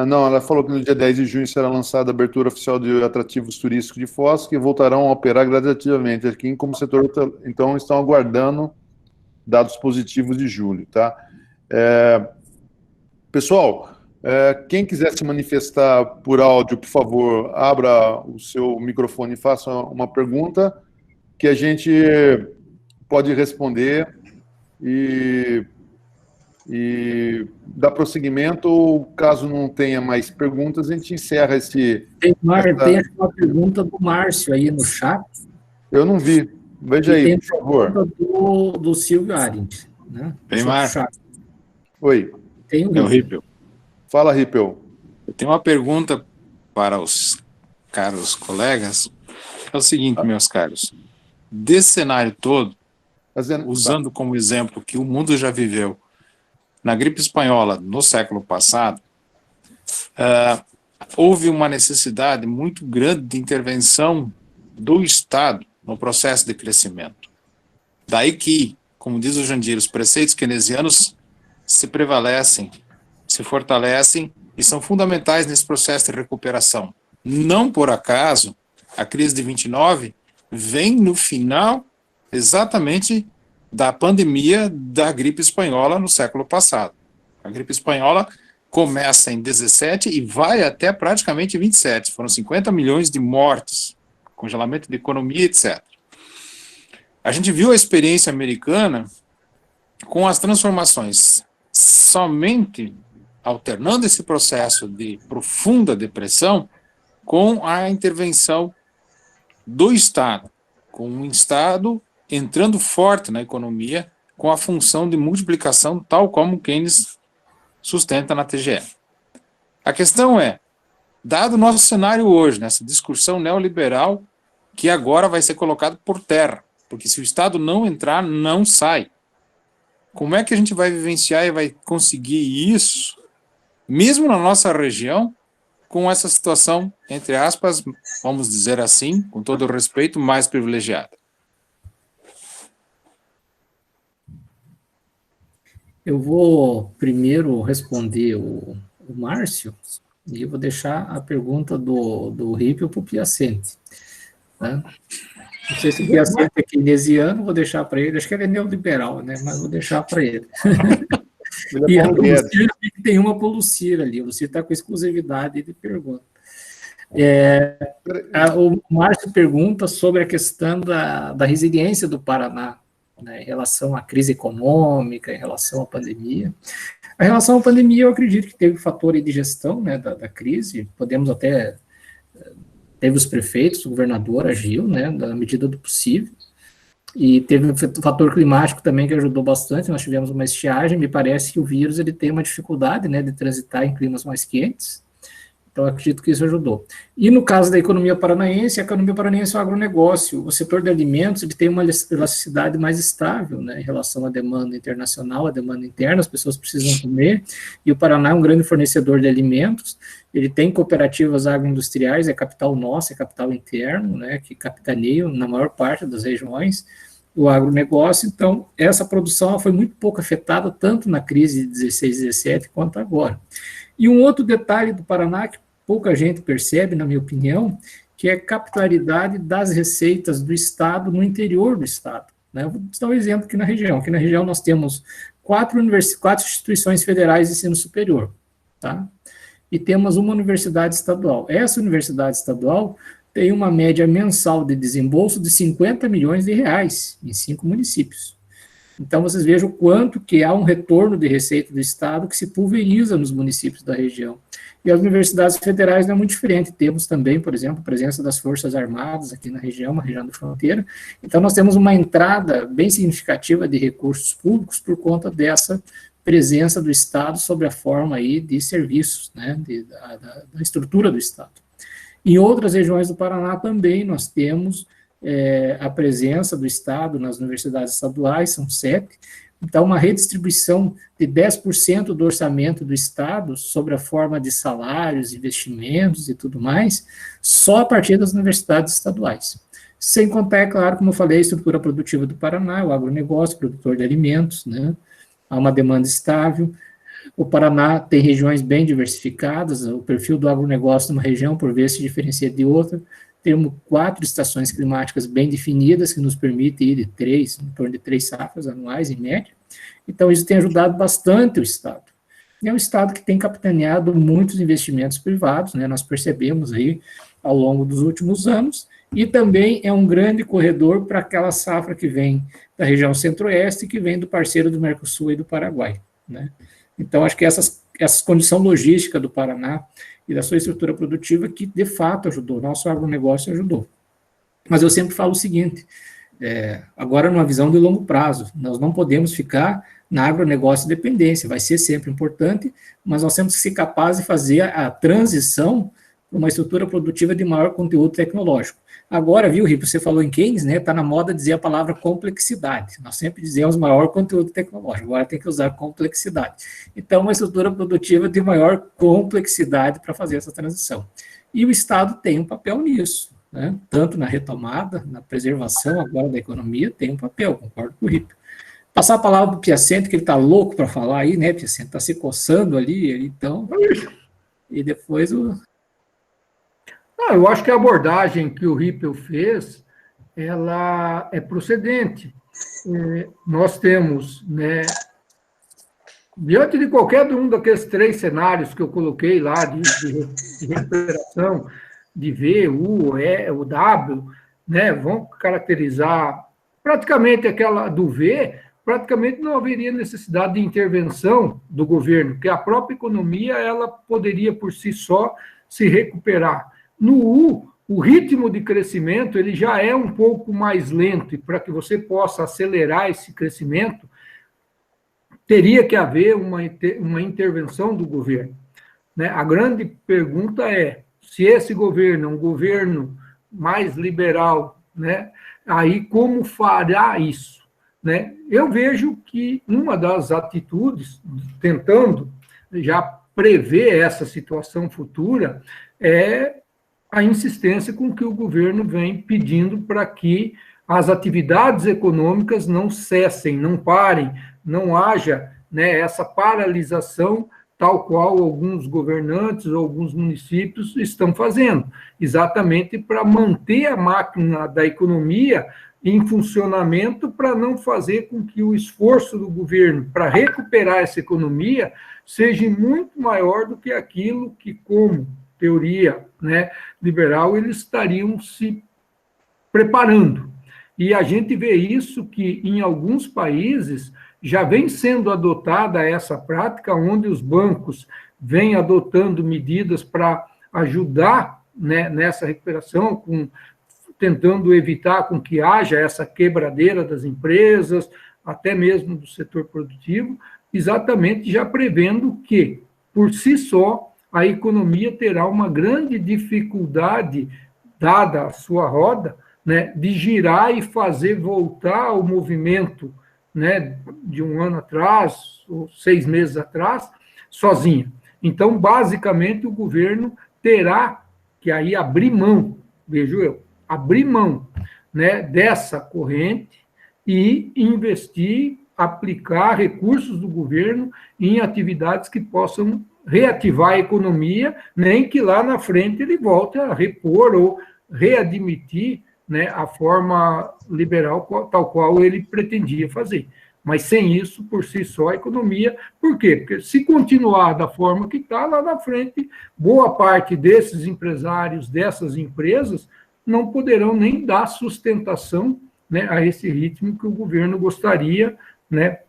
Não, ela falou que no dia 10 de junho será lançada a abertura oficial de atrativos turísticos de Foz, que voltarão a operar gradativamente aqui, como setor, então estão aguardando dados positivos de julho, tá? Pessoal, quem quiser se manifestar por áudio, por favor, abra o seu microfone e faça uma pergunta que a gente pode responder e dar prosseguimento, ou caso não tenha mais perguntas, a gente encerra esse... Tem uma pergunta do Márcio aí no chat. Eu não vi. Veja aí, por favor. Do Silvio Arendt, né? Weimar. Oi. Tem o Rippel. Fala, Rippel. Eu tenho uma pergunta para os caros colegas. É o seguinte, meus caros. Desse cenário todo, usando como exemplo que o mundo já viveu na gripe espanhola no século passado, houve uma necessidade muito grande de intervenção do Estado no processo de crescimento. Daí que, como diz o Jandir, os preceitos keynesianos se prevalecem, se fortalecem e são fundamentais nesse processo de recuperação. Não por acaso, a crise de 29 vem no final exatamente da pandemia da gripe espanhola no século passado. A gripe espanhola começa em 17 e vai até praticamente 27. Foram 50 milhões de mortes, congelamento de economia, etc. A gente viu a experiência americana com as transformações somente alternando esse processo de profunda depressão com a intervenção do Estado, com o Estado entrando forte na economia com a função de multiplicação, tal como Keynes sustenta na TGE. A questão é, dado o nosso cenário hoje, nessa discussão neoliberal, que agora vai ser colocado por terra, porque se o Estado não entrar, não sai. Como é que a gente vai vivenciar e vai conseguir isso, mesmo na nossa região, com essa situação, entre aspas, vamos dizer assim, com todo o respeito, mais privilegiada? Eu vou primeiro responder o Márcio, e eu vou deixar a pergunta do Rippel para o Piacente. Né? Não sei se o Piacente é keynesiano, vou deixar para ele, acho que ele é neoliberal, né? Mas vou deixar para ele. E a Lucira tem uma para o Lucira ali, o Lucira está com exclusividade de pergunta. O Márcio pergunta sobre a questão da resiliência do Paraná, né, em relação à crise econômica, em relação à pandemia. A relação à pandemia, eu acredito que teve fator de gestão, né, da crise, podemos até... Teve os prefeitos, o governador agiu, né, na medida do possível, e teve o fator climático também que ajudou bastante, nós tivemos uma estiagem, me parece que o vírus ele tem uma dificuldade, né, de transitar em climas mais quentes, então acredito que isso ajudou. E no caso da economia paranaense, a economia paranaense é um agronegócio, o setor de alimentos ele tem uma elasticidade mais estável, né, em relação à demanda internacional, à demanda interna, as pessoas precisam comer, e o Paraná é um grande fornecedor de alimentos, ele tem cooperativas agroindustriais, é capital nosso, é capital interno, né, que capitaneiam na maior parte das regiões o agronegócio, então essa produção foi muito pouco afetada, tanto na crise de 16 e 17 quanto agora. E um outro detalhe do Paraná que pouca gente percebe, na minha opinião, que é a capilaridade das receitas do Estado no interior do Estado. Né? Eu vou dar um exemplo aqui na região. Aqui na região nós temos quatro instituições federais de ensino superior, tá? E temos uma universidade estadual. Essa universidade estadual tem uma média mensal de desembolso de 50 milhões de reais em 5 municípios. Então, vocês vejam o quanto que há um retorno de receita do Estado que se pulveriza nos municípios da região. E as universidades federais não é muito diferente. Temos também, por exemplo, a presença das Forças Armadas aqui na região, uma região da fronteira. Então, nós temos uma entrada bem significativa de recursos públicos por conta dessa presença do Estado sob a forma aí de serviços, né, da estrutura do Estado. Em outras regiões do Paraná também nós temos a presença do Estado nas universidades estaduais, são 7, então uma redistribuição de 10% do orçamento do Estado sobre a forma de salários, investimentos e tudo mais, só a partir das universidades estaduais. Sem contar, é claro, como eu falei, a estrutura produtiva do Paraná, o agronegócio, produtor de alimentos, né, há uma demanda estável. O Paraná tem regiões bem diversificadas, o perfil do agronegócio numa região, por vezes, se diferencia de outra. Temos 4 estações climáticas bem definidas, que nos permitem ir em torno de 3 safras anuais, em média. Então, isso tem ajudado bastante o Estado. E é um Estado que tem capitaneado muitos investimentos privados, né, nós percebemos aí ao longo dos últimos anos, e também é um grande corredor para aquela safra que vem da região centro-oeste, que vem do parceiro do Mercosul e do Paraguai, né. Então, acho que essa condição logística do Paraná e da sua estrutura produtiva que, de fato, ajudou, nosso agronegócio ajudou. Mas eu sempre falo o seguinte, Agora, numa visão de longo prazo, nós não podemos ficar na agronegócio dependência, vai ser sempre importante, mas nós temos que ser capazes de fazer a transição para uma estrutura produtiva de maior conteúdo tecnológico. Agora, viu, Rico, você falou em Keynes, né? Está na moda dizer a palavra complexidade. Nós sempre dizemos maior conteúdo tecnológico, agora tem que usar complexidade. Então, uma estrutura produtiva de maior complexidade para fazer essa transição. E o Estado tem um papel nisso, né? Tanto na retomada, na preservação agora da economia, tem um papel, concordo com o Rico. Passar a palavra para o Piacente, que ele está louco para falar aí, né, Piacente? Está se coçando ali, então. E depois o. Eu acho que a abordagem que o Rippel fez, ela é procedente. Nós temos, né, diante de qualquer um daqueles 3 cenários que eu coloquei lá, de recuperação, de V, U, E, o W, né, vão caracterizar praticamente aquela do V, praticamente não haveria necessidade de intervenção do governo, porque a própria economia ela poderia por si só se recuperar. No U, o ritmo de crescimento ele já é um pouco mais lento, e para que você possa acelerar esse crescimento, teria que haver uma intervenção do governo, né? A grande pergunta é, se esse governo é um governo mais liberal, né, aí como fará isso? Né? Eu vejo que uma das atitudes, tentando já prever essa situação futura, é a insistência com que o governo vem pedindo para que as atividades econômicas não cessem, não parem, não haja, né, essa paralisação tal qual alguns governantes ou alguns municípios estão fazendo, exatamente para manter a máquina da economia em funcionamento, para não fazer com que o esforço do governo para recuperar essa economia seja muito maior do que aquilo que, como teoria, né, liberal, eles estariam se preparando. E a gente vê isso que, em alguns países, já vem sendo adotada essa prática, onde os bancos vêm adotando medidas para ajudar, né, nessa recuperação, tentando evitar com que haja essa quebradeira das empresas, até mesmo do setor produtivo, exatamente já prevendo que, por si só, a economia terá uma grande dificuldade, dada a sua roda, né, de girar e fazer voltar o movimento, né, de um ano atrás, ou 6 meses atrás, sozinha. Então, basicamente, o governo terá que aí abrir mão, vejo eu, abrir mão, né, dessa corrente e investir, aplicar recursos do governo em atividades que possam reativar a economia, nem que lá na frente ele volte a repor ou readmitir, né, a forma liberal tal qual ele pretendia fazer. Mas sem isso, por si só, a economia... Por quê? Porque se continuar da forma que está, lá na frente, boa parte desses empresários, dessas empresas, não poderão nem dar sustentação, né, a esse ritmo que o governo gostaria, né,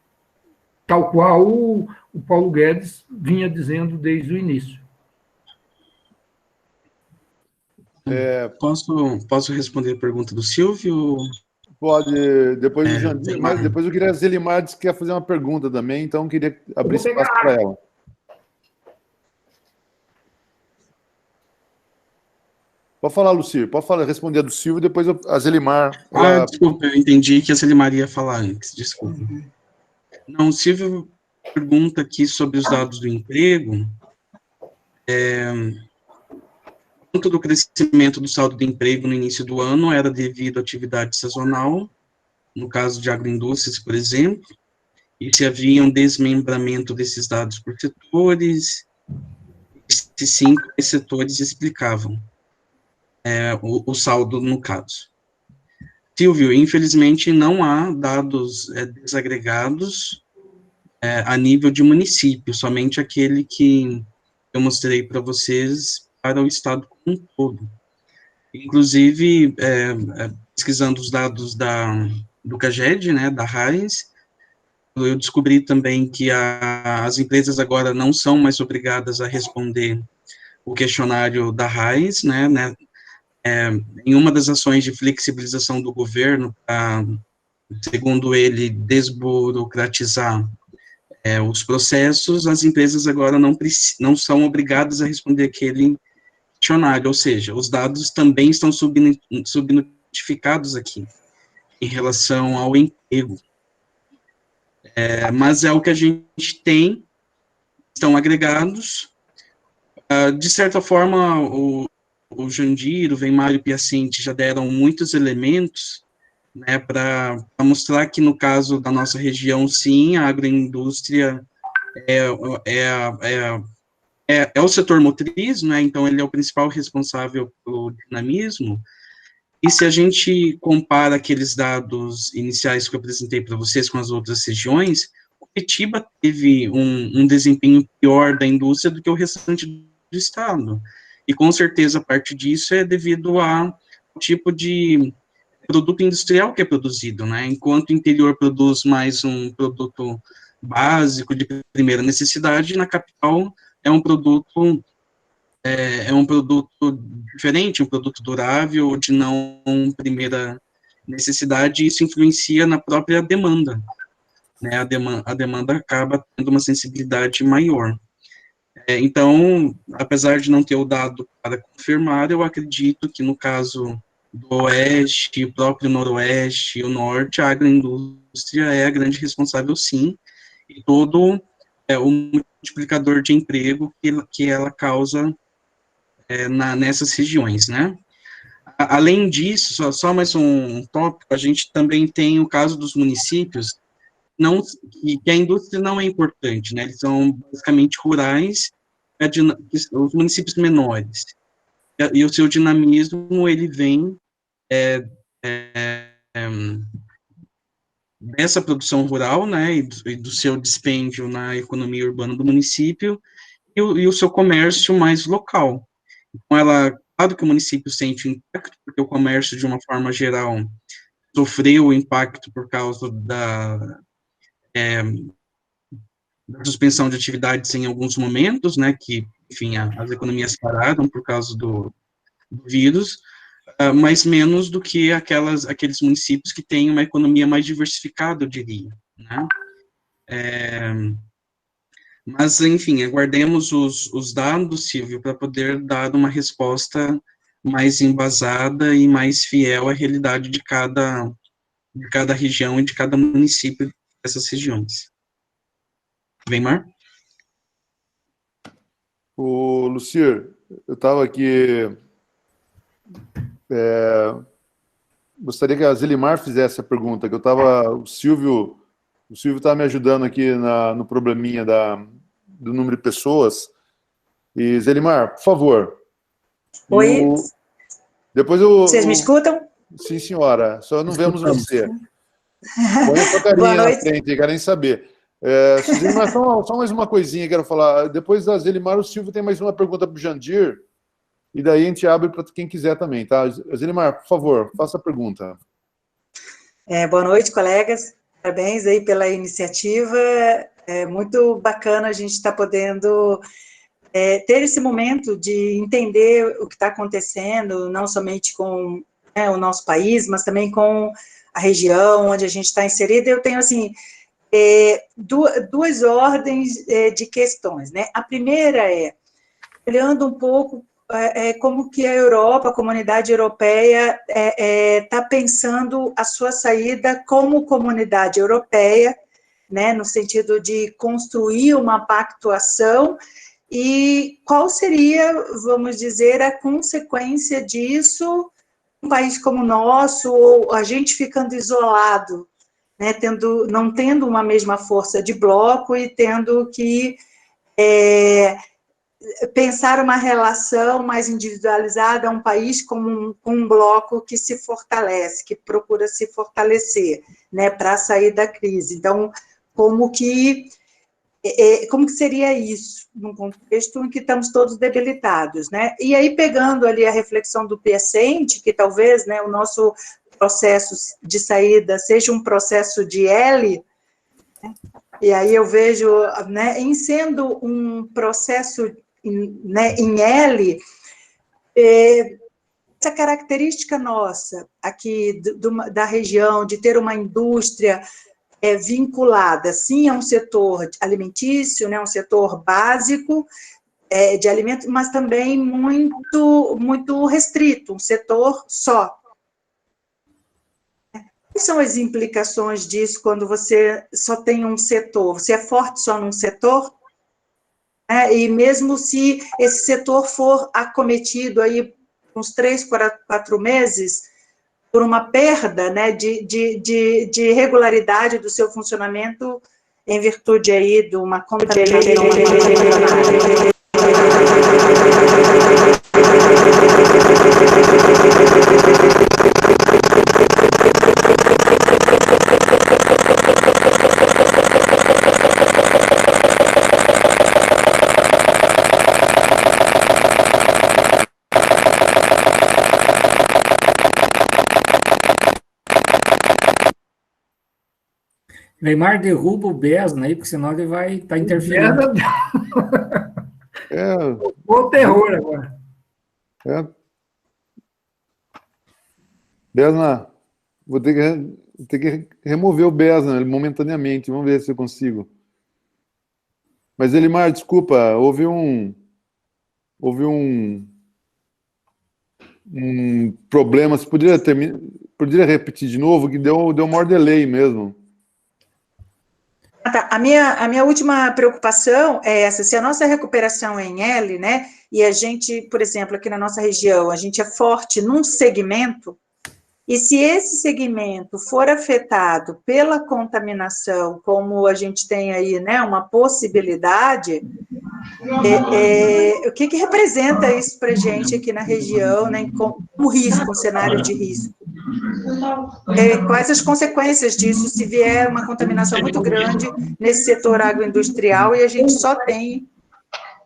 tal qual o Paulo Guedes vinha dizendo desde o início. Posso responder a pergunta do Silvio? Pode, depois do Jandir, mas depois eu queria a Zelimar disse que quer fazer uma pergunta também, então eu queria abrir espaço para ela. Pode falar, Lucir, pode falar, responder a do Silvio, depois a Zelimar... Desculpa, eu entendi que a Zelimar ia falar antes, desculpa. Não, o Silvio pergunta aqui sobre os dados do emprego. Quanto do crescimento do saldo de emprego no início do ano era devido à atividade sazonal, no caso de agroindústrias, por exemplo, e se havia um desmembramento desses dados por setores, se sim, quais setores explicavam o saldo no caso. Silvio, infelizmente não há dados desagregados a nível de município, somente aquele que eu mostrei para vocês para o estado como um todo. Inclusive, pesquisando os dados do CAGED, né, da RAIS, eu descobri também que as empresas agora não são mais obrigadas a responder o questionário da RAIS, né, em uma das ações de flexibilização do governo, segundo ele, desburocratizar os processos, as empresas agora não são obrigadas a responder aquele questionário, ou seja, os dados também estão subnotificados aqui, em relação ao emprego. Mas é o que a gente tem, estão agregados. De certa forma, o Jandiro, o Weimar e o Piacente já deram muitos elementos, né, para mostrar que, no caso da nossa região, sim, a agroindústria é o setor motriz, né, então ele é o principal responsável pelo dinamismo. E se a gente compara aqueles dados iniciais que eu apresentei para vocês com as outras regiões, Curitiba teve um desempenho pior da indústria do que o restante do estado. E com certeza parte disso é devido ao tipo de produto industrial que é produzido, né? Enquanto o interior produz mais um produto básico de primeira necessidade, na capital é um produto diferente, um produto durável, de não primeira necessidade, e isso influencia na própria demanda, né? A demanda acaba tendo uma sensibilidade maior. Então, apesar de não ter o dado para confirmar, eu acredito que no caso do Oeste, o próprio Noroeste e o Norte, a agroindústria é a grande responsável, sim, e todo o multiplicador de emprego que ela causa nessas regiões, né? Além disso, só mais um tópico, a gente também tem o caso dos municípios, que a indústria não é importante, né? Eles são basicamente rurais, os municípios menores. E o seu dinamismo, ele vem dessa produção rural, né, e do seu dispêndio na economia urbana do município, e o seu comércio mais local. Então, claro que o município sente impacto, porque o comércio, de uma forma geral, sofreu o impacto por causa da suspensão de atividades em alguns momentos, né, que, enfim, as economias pararam por causa do vírus, mas menos do que aqueles municípios que têm uma economia mais diversificada, eu diria, né. Mas, enfim, aguardemos os dados, Silvio, para poder dar uma resposta mais embasada e mais fiel à realidade de cada região e de cada município dessas regiões. Weimar? O Lucir, eu estava aqui, gostaria que a Zelimar fizesse a pergunta, que o Silvio estava me ajudando aqui no probleminha do número de pessoas. E, Zelimar, por favor. Oi. Depois Vocês me escutam? Sim, senhora. Só não vemos você. Põe a sua carinha na frente, querem saber. Zelimar, só mais uma coisinha que quero falar. Depois da Zelimar, o Silvio tem mais uma pergunta para o Jandir. E daí a gente abre para quem quiser também, tá? Zelimar, por favor, faça a pergunta. Boa noite, colegas. Parabéns aí pela iniciativa. É muito bacana a gente estar podendo ter esse momento de entender o que está acontecendo, não somente com o nosso país, mas também com a região onde a gente está inserida. Eu tenho, assim, duas ordens de questões, né? A primeira olhando um pouco como que a Europa, a comunidade europeia está pensando a sua saída como comunidade europeia, né, no sentido de construir uma pactuação, e qual seria, vamos dizer, a consequência disso um país como o nosso, ou a gente ficando isolado, né, não tendo uma mesma força de bloco e tendo que pensar uma relação mais individualizada a um país como um bloco que se fortalece, que procura se fortalecer, né, para sair da crise. Então, como que seria isso, num contexto em que estamos todos debilitados, né? E aí, pegando ali a reflexão do Piacente, que talvez, né, o nosso processo de saída seja um processo de L, né? E aí eu vejo, né, em sendo um processo, né, em L, essa característica nossa aqui da região, de ter uma indústria vinculada, sim, a um setor alimentício, né, um setor básico de alimentos, mas também muito restrito, um setor só. Quais são as implicações disso quando você só tem um setor? Você é forte só num setor? E mesmo se esse setor for acometido aí uns 3, 4 meses por uma perda, né, de regularidade do seu funcionamento em virtude aí de uma contaminação. Weimar, derruba o Besna aí, porque senão ele vai estar interferindo. O terror agora. Besna, vou ter que remover o Besna momentaneamente. Vamos ver se eu consigo. Mas, Elimar, desculpa, houve um problema. Você poderia repetir de novo, que deu maior delay mesmo. Tá. A minha última preocupação é essa, se a nossa recuperação é em L, né, e a gente, por exemplo, aqui na nossa região, a gente é forte num segmento, e se esse segmento for afetado pela contaminação, como a gente tem aí, né, uma possibilidade, o que representa isso para a gente aqui na região, né, como risco, um cenário de risco? Quais as consequências disso se vier uma contaminação muito grande nesse setor agroindustrial e a gente só tem,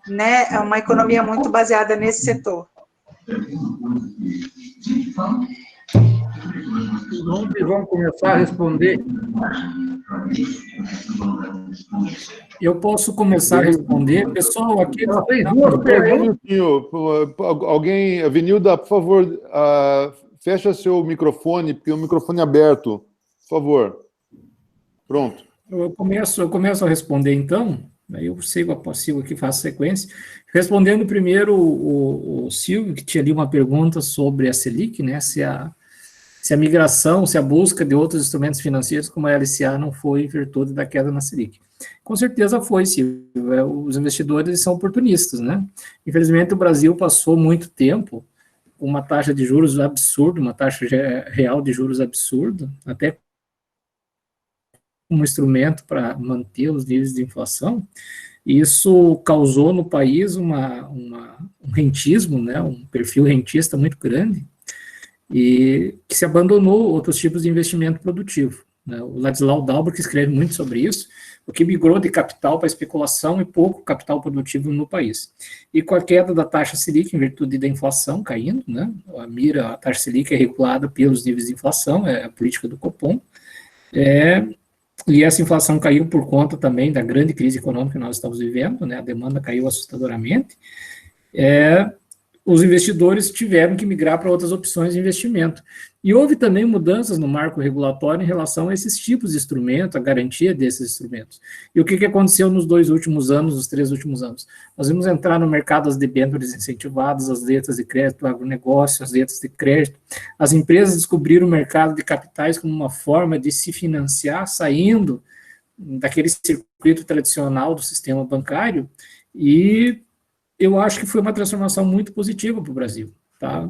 né, uma economia muito baseada nesse setor? Vamos começar a responder. Eu posso começar a responder. Pessoal, aqui... Alguém, Avenilda, por favor, fecha seu microfone, porque é um microfone aberto. Por favor. Pronto. Eu começo a responder, então. Aí eu sigo aqui, faço sequência. Respondendo primeiro o Silvio, que tinha ali uma pergunta sobre a Selic, né? Se a migração, se a busca de outros instrumentos financeiros, como a LCA, não foi em virtude da queda na Selic. Com certeza foi, Silvio. Os investidores são oportunistas, né? Infelizmente, o Brasil passou muito tempo com uma taxa de juros absurda, uma taxa real de juros absurda, até como instrumento para manter os níveis de inflação. Isso causou no país um rentismo, né? Um perfil rentista muito grande, e que se abandonou outros tipos de investimento produtivo, né? O Ladislau Dalbert, que escreve muito sobre isso, o que migrou de capital para especulação e pouco capital produtivo no país. E com a queda da taxa Selic, em virtude da inflação caindo, né? A taxa Selic é regulada pelos níveis de inflação, é a política do Copom, e essa inflação caiu por conta também da grande crise econômica que nós estamos vivendo, né? A demanda caiu assustadoramente. Os investidores tiveram que migrar para outras opções de investimento. E houve também mudanças no marco regulatório em relação a esses tipos de instrumento, a garantia desses instrumentos. E o que aconteceu nos 2 últimos anos, nos 3 últimos anos? Nós vimos entrar no mercado as debêntures incentivadas, as letras de crédito, o agronegócio, as letras de crédito. As empresas descobriram o mercado de capitais como uma forma de se financiar, saindo daquele circuito tradicional do sistema bancário, e eu acho que foi uma transformação muito positiva para o Brasil, tá?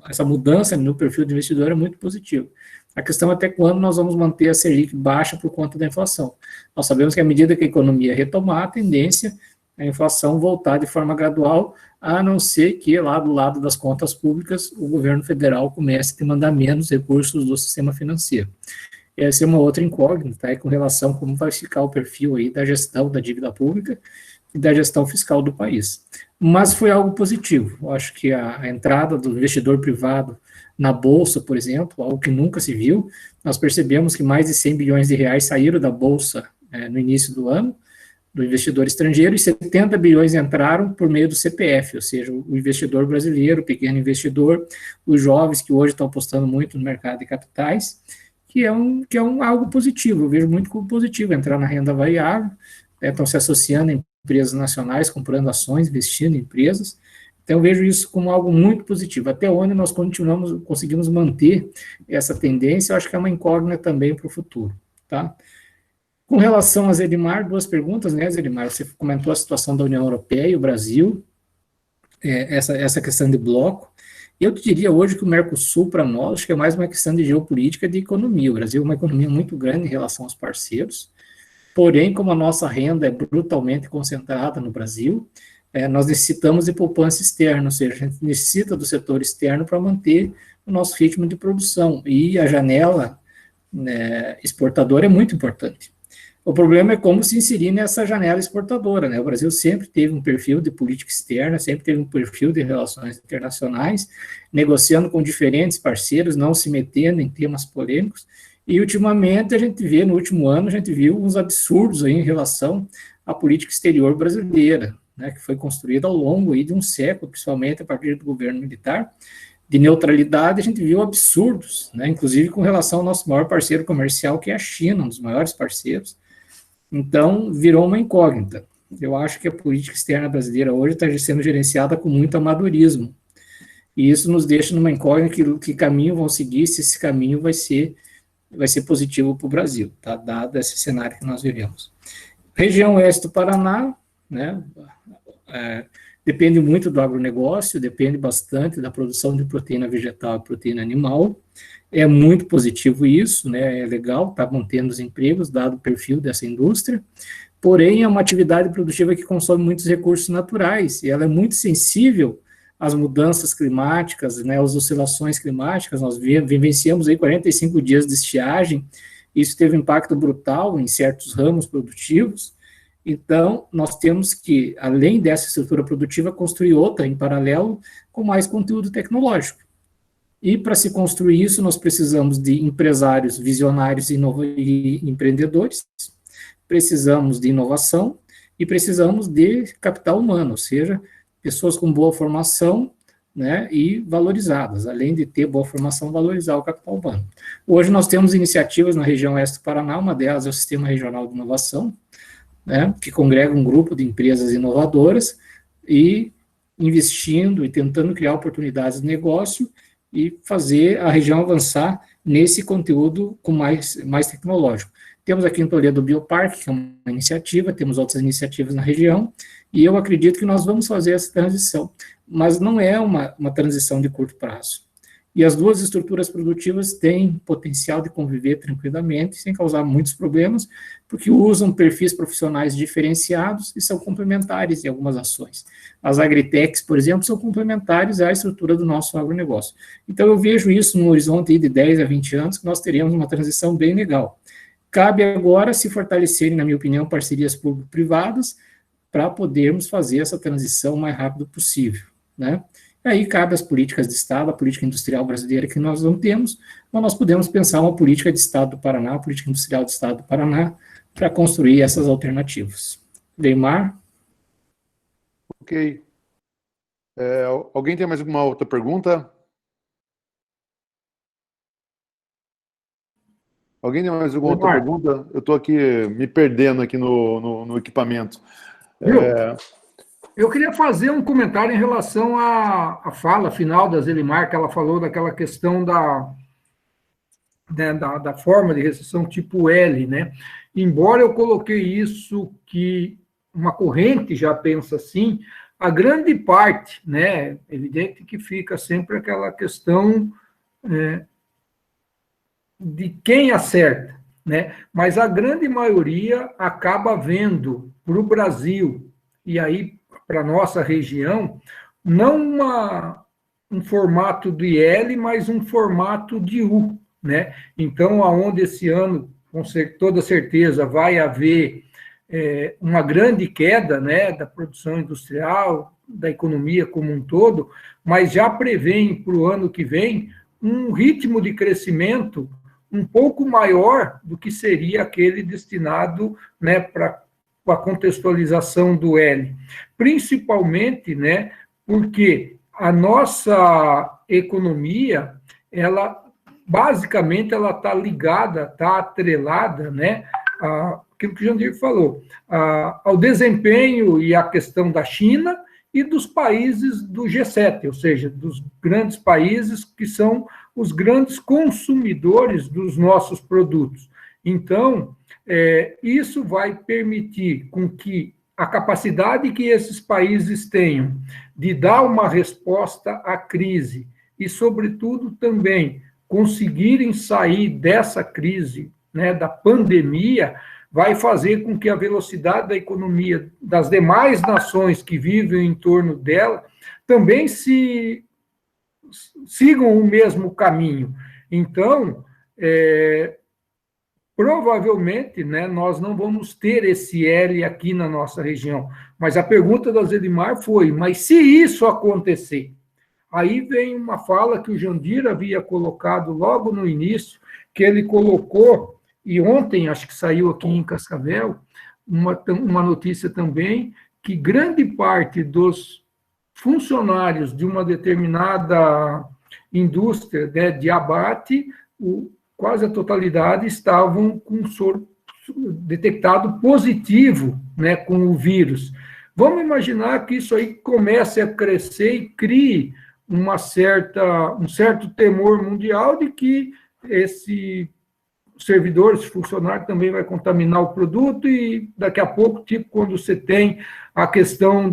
Essa mudança no perfil do investidor é muito positiva. A questão é até quando nós vamos manter a Selic baixa por conta da inflação. Nós sabemos que à medida que a economia retomar, a tendência é a inflação voltar de forma gradual, a não ser que lá do lado das contas públicas o governo federal comece a demandar menos recursos do sistema financeiro. Essa é uma outra incógnita, com relação a como vai ficar o perfil aí da gestão da dívida pública e da gestão fiscal do país. Mas foi algo positivo. Eu acho que a entrada do investidor privado na Bolsa, por exemplo, algo que nunca se viu, nós percebemos que mais de 100 bilhões de reais saíram da Bolsa no início do ano, do investidor estrangeiro, e 70 bilhões entraram por meio do CPF, ou seja, o investidor brasileiro, o pequeno investidor, os jovens que hoje estão apostando muito no mercado de capitais, que é algo positivo. Eu vejo muito como positivo entrar na renda variável, estão se associando a empresas nacionais, comprando ações, investindo em empresas. Então, eu vejo isso como algo muito positivo. Até onde nós conseguimos manter essa tendência, eu acho que é uma incógnita também para o futuro, tá? Com relação a Zedmar, duas perguntas, né, Zedmar? Você comentou a situação da União Europeia e o Brasil, essa questão de bloco. Eu diria hoje que o Mercosul, para nós, acho que é mais uma questão de geopolítica e de economia. O Brasil é uma economia muito grande em relação aos parceiros, porém, como a nossa renda é brutalmente concentrada no Brasil, nós necessitamos de poupança externa, ou seja, a gente necessita do setor externo para manter o nosso ritmo de produção, e a janela, né, exportadora é muito importante. O problema é como se inserir nessa janela exportadora, né? O Brasil sempre teve um perfil de política externa, sempre teve um perfil de relações internacionais, negociando com diferentes parceiros, não se metendo em temas polêmicos, e ultimamente a gente vê, no último ano, a gente viu uns absurdos aí em relação à política exterior brasileira, né, que foi construída ao longo aí de um século, principalmente a partir do governo militar, de neutralidade. A gente viu absurdos, né, inclusive com relação ao nosso maior parceiro comercial, que é a China, um dos maiores parceiros. Então, virou uma incógnita. Eu acho que a política externa brasileira hoje está sendo gerenciada com muito amadorismo, e isso nos deixa numa incógnita que caminho vão seguir, se esse caminho vai ser positivo para o Brasil, tá? Dado esse cenário que nós vivemos. Região oeste do Paraná, né, depende muito do agronegócio, depende bastante da produção de proteína vegetal e proteína animal. É muito positivo isso, né, é legal, está mantendo os empregos, dado o perfil dessa indústria, porém é uma atividade produtiva que consome muitos recursos naturais, e ela é muito sensível às mudanças climáticas, né, às oscilações climáticas. Nós vivenciamos aí 45 dias de estiagem, isso teve um impacto brutal em certos ramos produtivos. Então, nós temos que, além dessa estrutura produtiva, construir outra em paralelo com mais conteúdo tecnológico. E para se construir isso, nós precisamos de empresários visionários e empreendedores, precisamos de inovação e precisamos de capital humano, ou seja, pessoas com boa formação, né, e valorizadas. Além de ter boa formação, valorizar o capital humano. Hoje nós temos iniciativas na região oeste do Paraná, uma delas é o Sistema Regional de Inovação, né, que congrega um grupo de empresas inovadoras e investindo e tentando criar oportunidades de negócio e fazer a região avançar nesse conteúdo com mais tecnológico. Temos aqui em Toledo o Bioparque, que é uma iniciativa, temos outras iniciativas na região, e eu acredito que nós vamos fazer essa transição, mas não é uma transição de curto prazo. E as duas estruturas produtivas têm potencial de conviver tranquilamente, sem causar muitos problemas, porque usam perfis profissionais diferenciados e são complementares em algumas ações. As agritechs, por exemplo, são complementares à estrutura do nosso agronegócio. Então, eu vejo isso no horizonte de 10 a 20 anos, que nós teremos uma transição bem legal. Cabe agora se fortalecerem, na minha opinião, parcerias público-privadas, para podermos fazer essa transição o mais rápido possível, né? Aí cabe às políticas de Estado, a política industrial brasileira que nós não temos, mas nós podemos pensar uma política de Estado do Paraná, uma política industrial do Estado do Paraná, para construir essas alternativas. Weimar? Ok. Alguém tem mais alguma outra pergunta? Alguém tem mais alguma outra pergunta? Eu estou aqui me perdendo aqui no equipamento. Eu queria fazer um comentário em relação à fala final da Zelimar, que ela falou daquela questão da forma de recessão tipo L, né? Embora eu coloquei isso, que uma corrente já pensa assim, a grande parte, né? Evidente que fica sempre aquela questão de quem acerta, né? Mas a grande maioria acaba vendo para o Brasil, e aí para a nossa região, não um formato de L, mas um formato de U, né? Então, aonde esse ano, com toda certeza, vai haver uma grande queda, né, da produção industrial, da economia como um todo, mas já prevêem para o ano que vem um ritmo de crescimento um pouco maior do que seria aquele destinado, né, para a contextualização do L, principalmente, né, porque a nossa economia, ela basicamente ela está ligada, está atrelada, né, aquilo que o Jandir falou, ao desempenho e à questão da China e dos países do G7, ou seja, dos grandes países que são os grandes consumidores dos nossos produtos. Então, isso vai permitir com que a capacidade que esses países tenham de dar uma resposta à crise e, sobretudo, também conseguirem sair dessa crise, né, da pandemia, vai fazer com que a velocidade da economia das demais nações que vivem em torno dela também sigam o mesmo caminho. Então, provavelmente, né, nós não vamos ter esse L aqui na nossa região. Mas a pergunta da Zedimar foi, mas se isso acontecer? Aí vem uma fala que o Jandir havia colocado logo no início, que ele colocou, e ontem, acho que saiu aqui em Cascavel, uma notícia também, que grande parte dos funcionários de uma determinada indústria, né, de abate, quase a totalidade estavam com soro detectado positivo, né, com o vírus. Vamos imaginar que isso aí comece a crescer e crie um certo temor mundial de que esse servidor, esse funcionário também vai contaminar o produto e daqui a pouco, tipo quando você tem a questão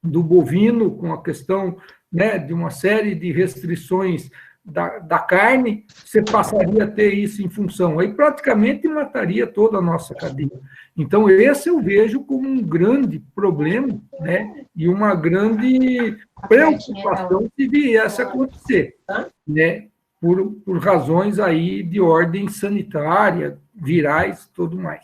do bovino, com a questão, né, de uma série de restrições da carne, você passaria a ter isso em função. Aí praticamente mataria toda a nossa cadeia. Então, esse eu vejo como um grande problema, né, e uma grande preocupação se viesse a acontecer, né, por razões aí de ordem sanitária, virais, tudo mais.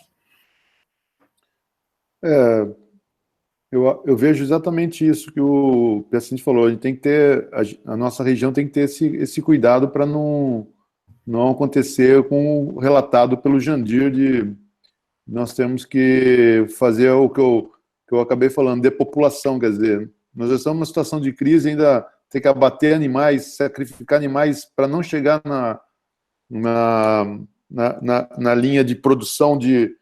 Eu vejo exatamente isso que o paciente falou. A gente tem que ter, a nossa região tem que ter esse cuidado para não acontecer com o relatado pelo Jandir de nós temos que fazer o que eu acabei falando, depopulação, quer dizer, nós estamos numa situação de crise, ainda tem que abater animais, sacrificar animais para não chegar na linha de produção de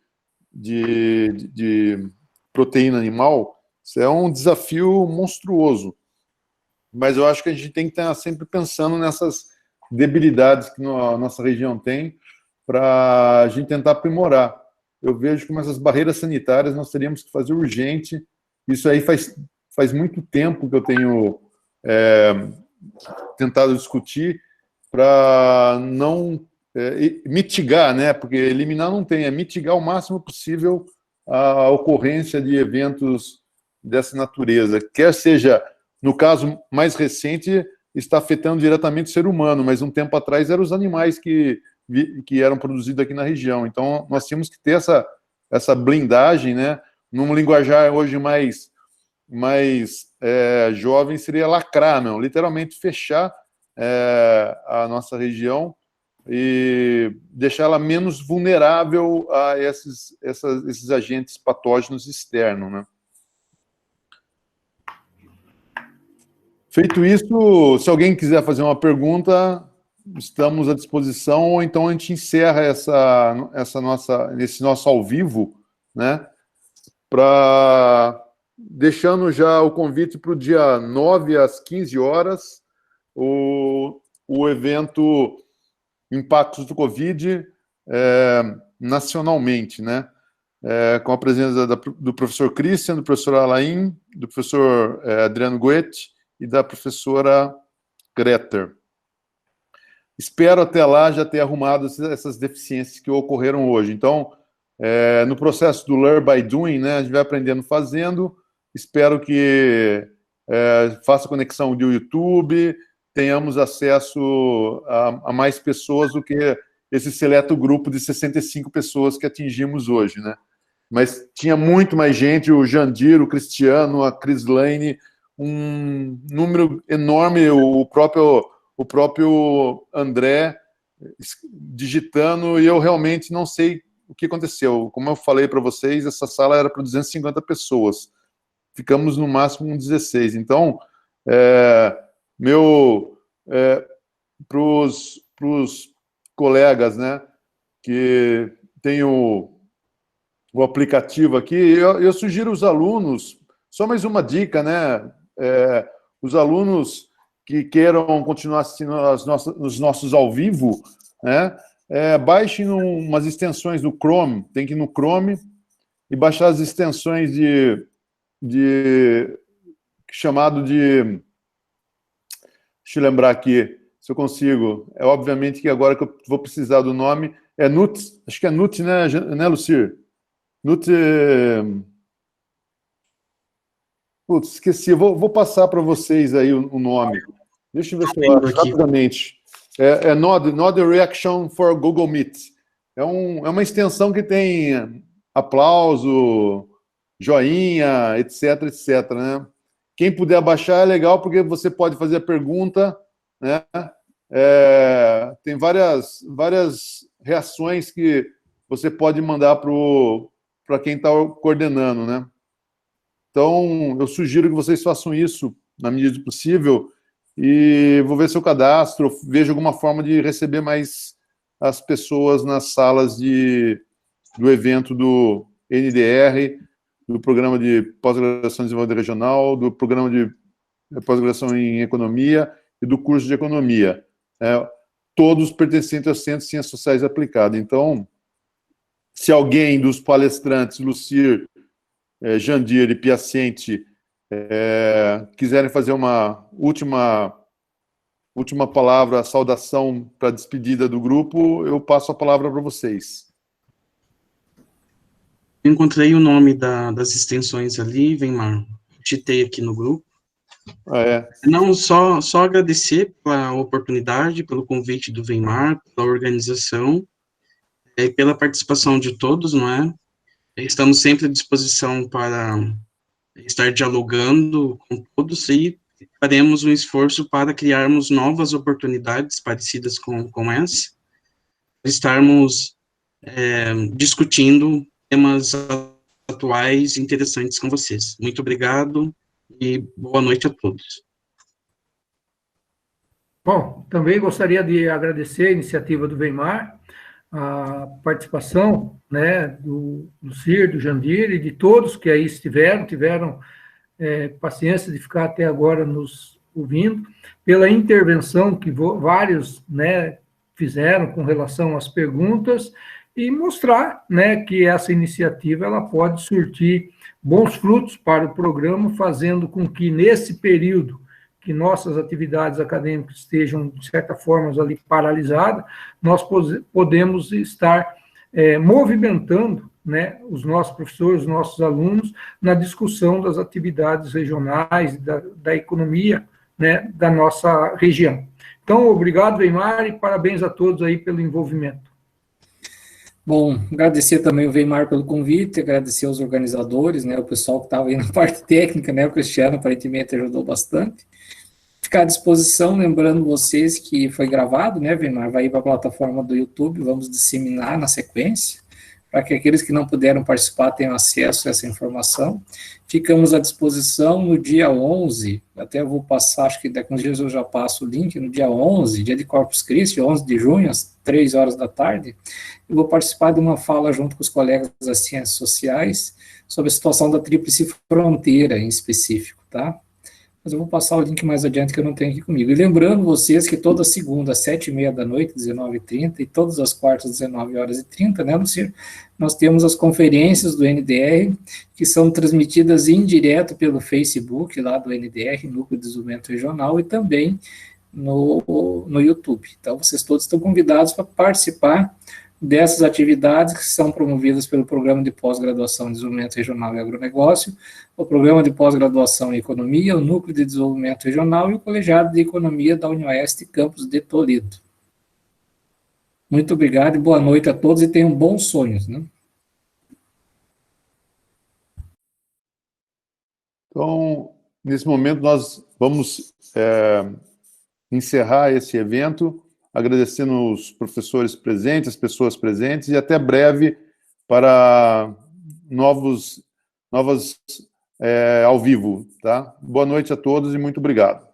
proteína animal. Isso é um desafio monstruoso. Mas eu acho que a gente tem que estar sempre pensando nessas debilidades que a nossa região tem para a gente tentar aprimorar. Eu vejo como essas barreiras sanitárias nós teríamos que fazer urgente. Isso aí faz muito tempo que eu tenho tentado discutir para não mitigar, né? Porque eliminar não tem, é mitigar o máximo possível a ocorrência de eventos dessa natureza, quer seja, no caso mais recente, está afetando diretamente o ser humano, mas um tempo atrás eram os animais que eram produzidos aqui na região. Então, nós tínhamos que ter essa blindagem, né? Num linguajar hoje mais jovem, seria lacrar, não, literalmente fechar a nossa região e deixar ela menos vulnerável a esses agentes patógenos externos, né? Feito isso, se alguém quiser fazer uma pergunta, estamos à disposição, ou então a gente encerra esse nosso ao vivo, né? Deixando já o convite para o dia 9 às 15 horas, o evento Impactos do Covid nacionalmente, né? Com a presença do professor Christian, do professor Alain, do professor Adriano Goethe e da professora Greter. Espero até lá já ter arrumado essas deficiências que ocorreram hoje. Então, no processo do Learn by Doing, né, a gente vai aprendendo fazendo. Espero que faça conexão do YouTube, tenhamos acesso a mais pessoas do que esse seleto grupo de 65 pessoas que atingimos hoje, né? Mas tinha muito mais gente, o Jandir, o Cristiano, a Crislaine, um número enorme, o próprio André digitando, e eu realmente não sei o que aconteceu? Como eu falei para vocês, essa sala era para 250 pessoas. Ficamos no máximo com 16. Então, para os colegas, né, que tem o aplicativo aqui, eu sugiro os alunos, só mais uma dica, né, os alunos que queiram continuar assistindo os nossos ao vivo, né, baixem umas extensões do Chrome, tem que ir no Chrome e baixar as extensões chamado de... Deixa eu lembrar aqui, se eu consigo. Obviamente que agora que eu vou precisar do nome, Nut, acho que é Nut, né, Lucir? Nut... Putz, esqueci, eu vou passar para vocês aí o nome. Deixa eu ver se eu acho rapidamente. Node Reaction for Google Meet. É uma extensão que tem aplauso, joinha, etc, etc, né? Quem puder baixar é legal, porque você pode fazer a pergunta, né? Tem várias reações que você pode mandar para quem está coordenando, né? Então, eu sugiro que vocês façam isso na medida do possível e vou ver seu cadastro, vejo alguma forma de receber mais as pessoas nas salas do evento do NDR, do Programa de Pós-Graduação em Desenvolvimento Regional, do Programa de Pós-Graduação em Economia e do curso de Economia. Todos pertencentes ao Centro de Ciências Sociais Aplicadas. Então, se alguém dos palestrantes, Lucir, Jandir e Piacente, quiserem fazer uma última palavra, saudação para a despedida do grupo, eu passo a palavra para vocês. Encontrei o nome das extensões ali, Weimar, digitei aqui no grupo. Não, só agradecer pela oportunidade, pelo convite do Weimar, pela organização, e pela participação de todos, não é? Estamos sempre à disposição para estar dialogando com todos e faremos um esforço para criarmos novas oportunidades parecidas com essa, estarmos discutindo temas atuais interessantes com vocês. Muito obrigado e boa noite a todos. Bom, também gostaria de agradecer a iniciativa do Weimar, a participação, né, do Cir, do Jandir e de todos que aí tiveram paciência de ficar até agora nos ouvindo, pela intervenção que vários, né, fizeram com relação às perguntas e mostrar, né, que essa iniciativa ela pode surtir bons frutos para o programa, fazendo com que nesse período que nossas atividades acadêmicas estejam, de certa forma, ali paralisadas, nós podemos estar movimentando, né, os nossos professores, os nossos alunos, na discussão das atividades regionais, da economia, né, da nossa região. Então, obrigado, Weimar, e parabéns a todos aí pelo envolvimento. Bom, agradecer também o Weimar pelo convite, agradecer aos organizadores, né, o pessoal que estava aí na parte técnica, né, o Cristiano aparentemente ajudou bastante. Ficar à disposição, lembrando vocês que foi gravado, né, Weimar, vai ir para a plataforma do YouTube, vamos disseminar na sequência, para que aqueles que não puderam participar tenham acesso a essa informação. Ficamos à disposição no dia 11, até eu vou passar, acho que daqui uns dias eu já passo o link, no dia 11, dia de Corpus Christi, 11 de junho, às 3 horas da tarde, eu vou participar de uma fala junto com os colegas das Ciências Sociais sobre a situação da Tríplice Fronteira em específico, tá? Mas eu vou passar o link mais adiante que eu não tenho aqui comigo. E lembrando vocês que toda segunda, às 7h30 da noite, 19h30, e todas as quartas, 19h30, né, Lucir? Nós temos as conferências do NDR, que são transmitidas em direto pelo Facebook, lá do NDR, Núcleo de Desenvolvimento Regional, e também no YouTube. Então, vocês todos estão convidados para participar dessas atividades que são promovidas pelo Programa de Pós-Graduação em Desenvolvimento Regional e Agronegócio, o Programa de Pós-Graduação em Economia, o Núcleo de Desenvolvimento Regional e o Colegiado de Economia da Unioeste Campus de Toledo. Muito obrigado e boa noite a todos e tenham bons sonhos, né? Então, nesse momento, nós vamos encerrar esse evento, agradecendo os professores presentes, as pessoas presentes, e até breve para novas ao vivo, tá? Boa noite a todos e muito obrigado.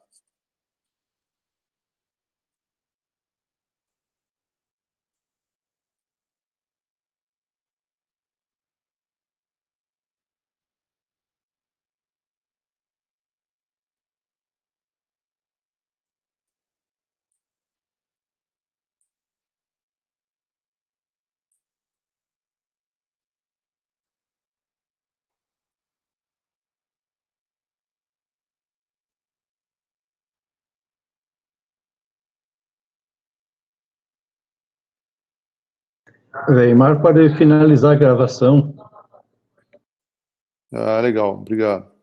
Weimar, pode finalizar a gravação. Ah, legal, obrigado.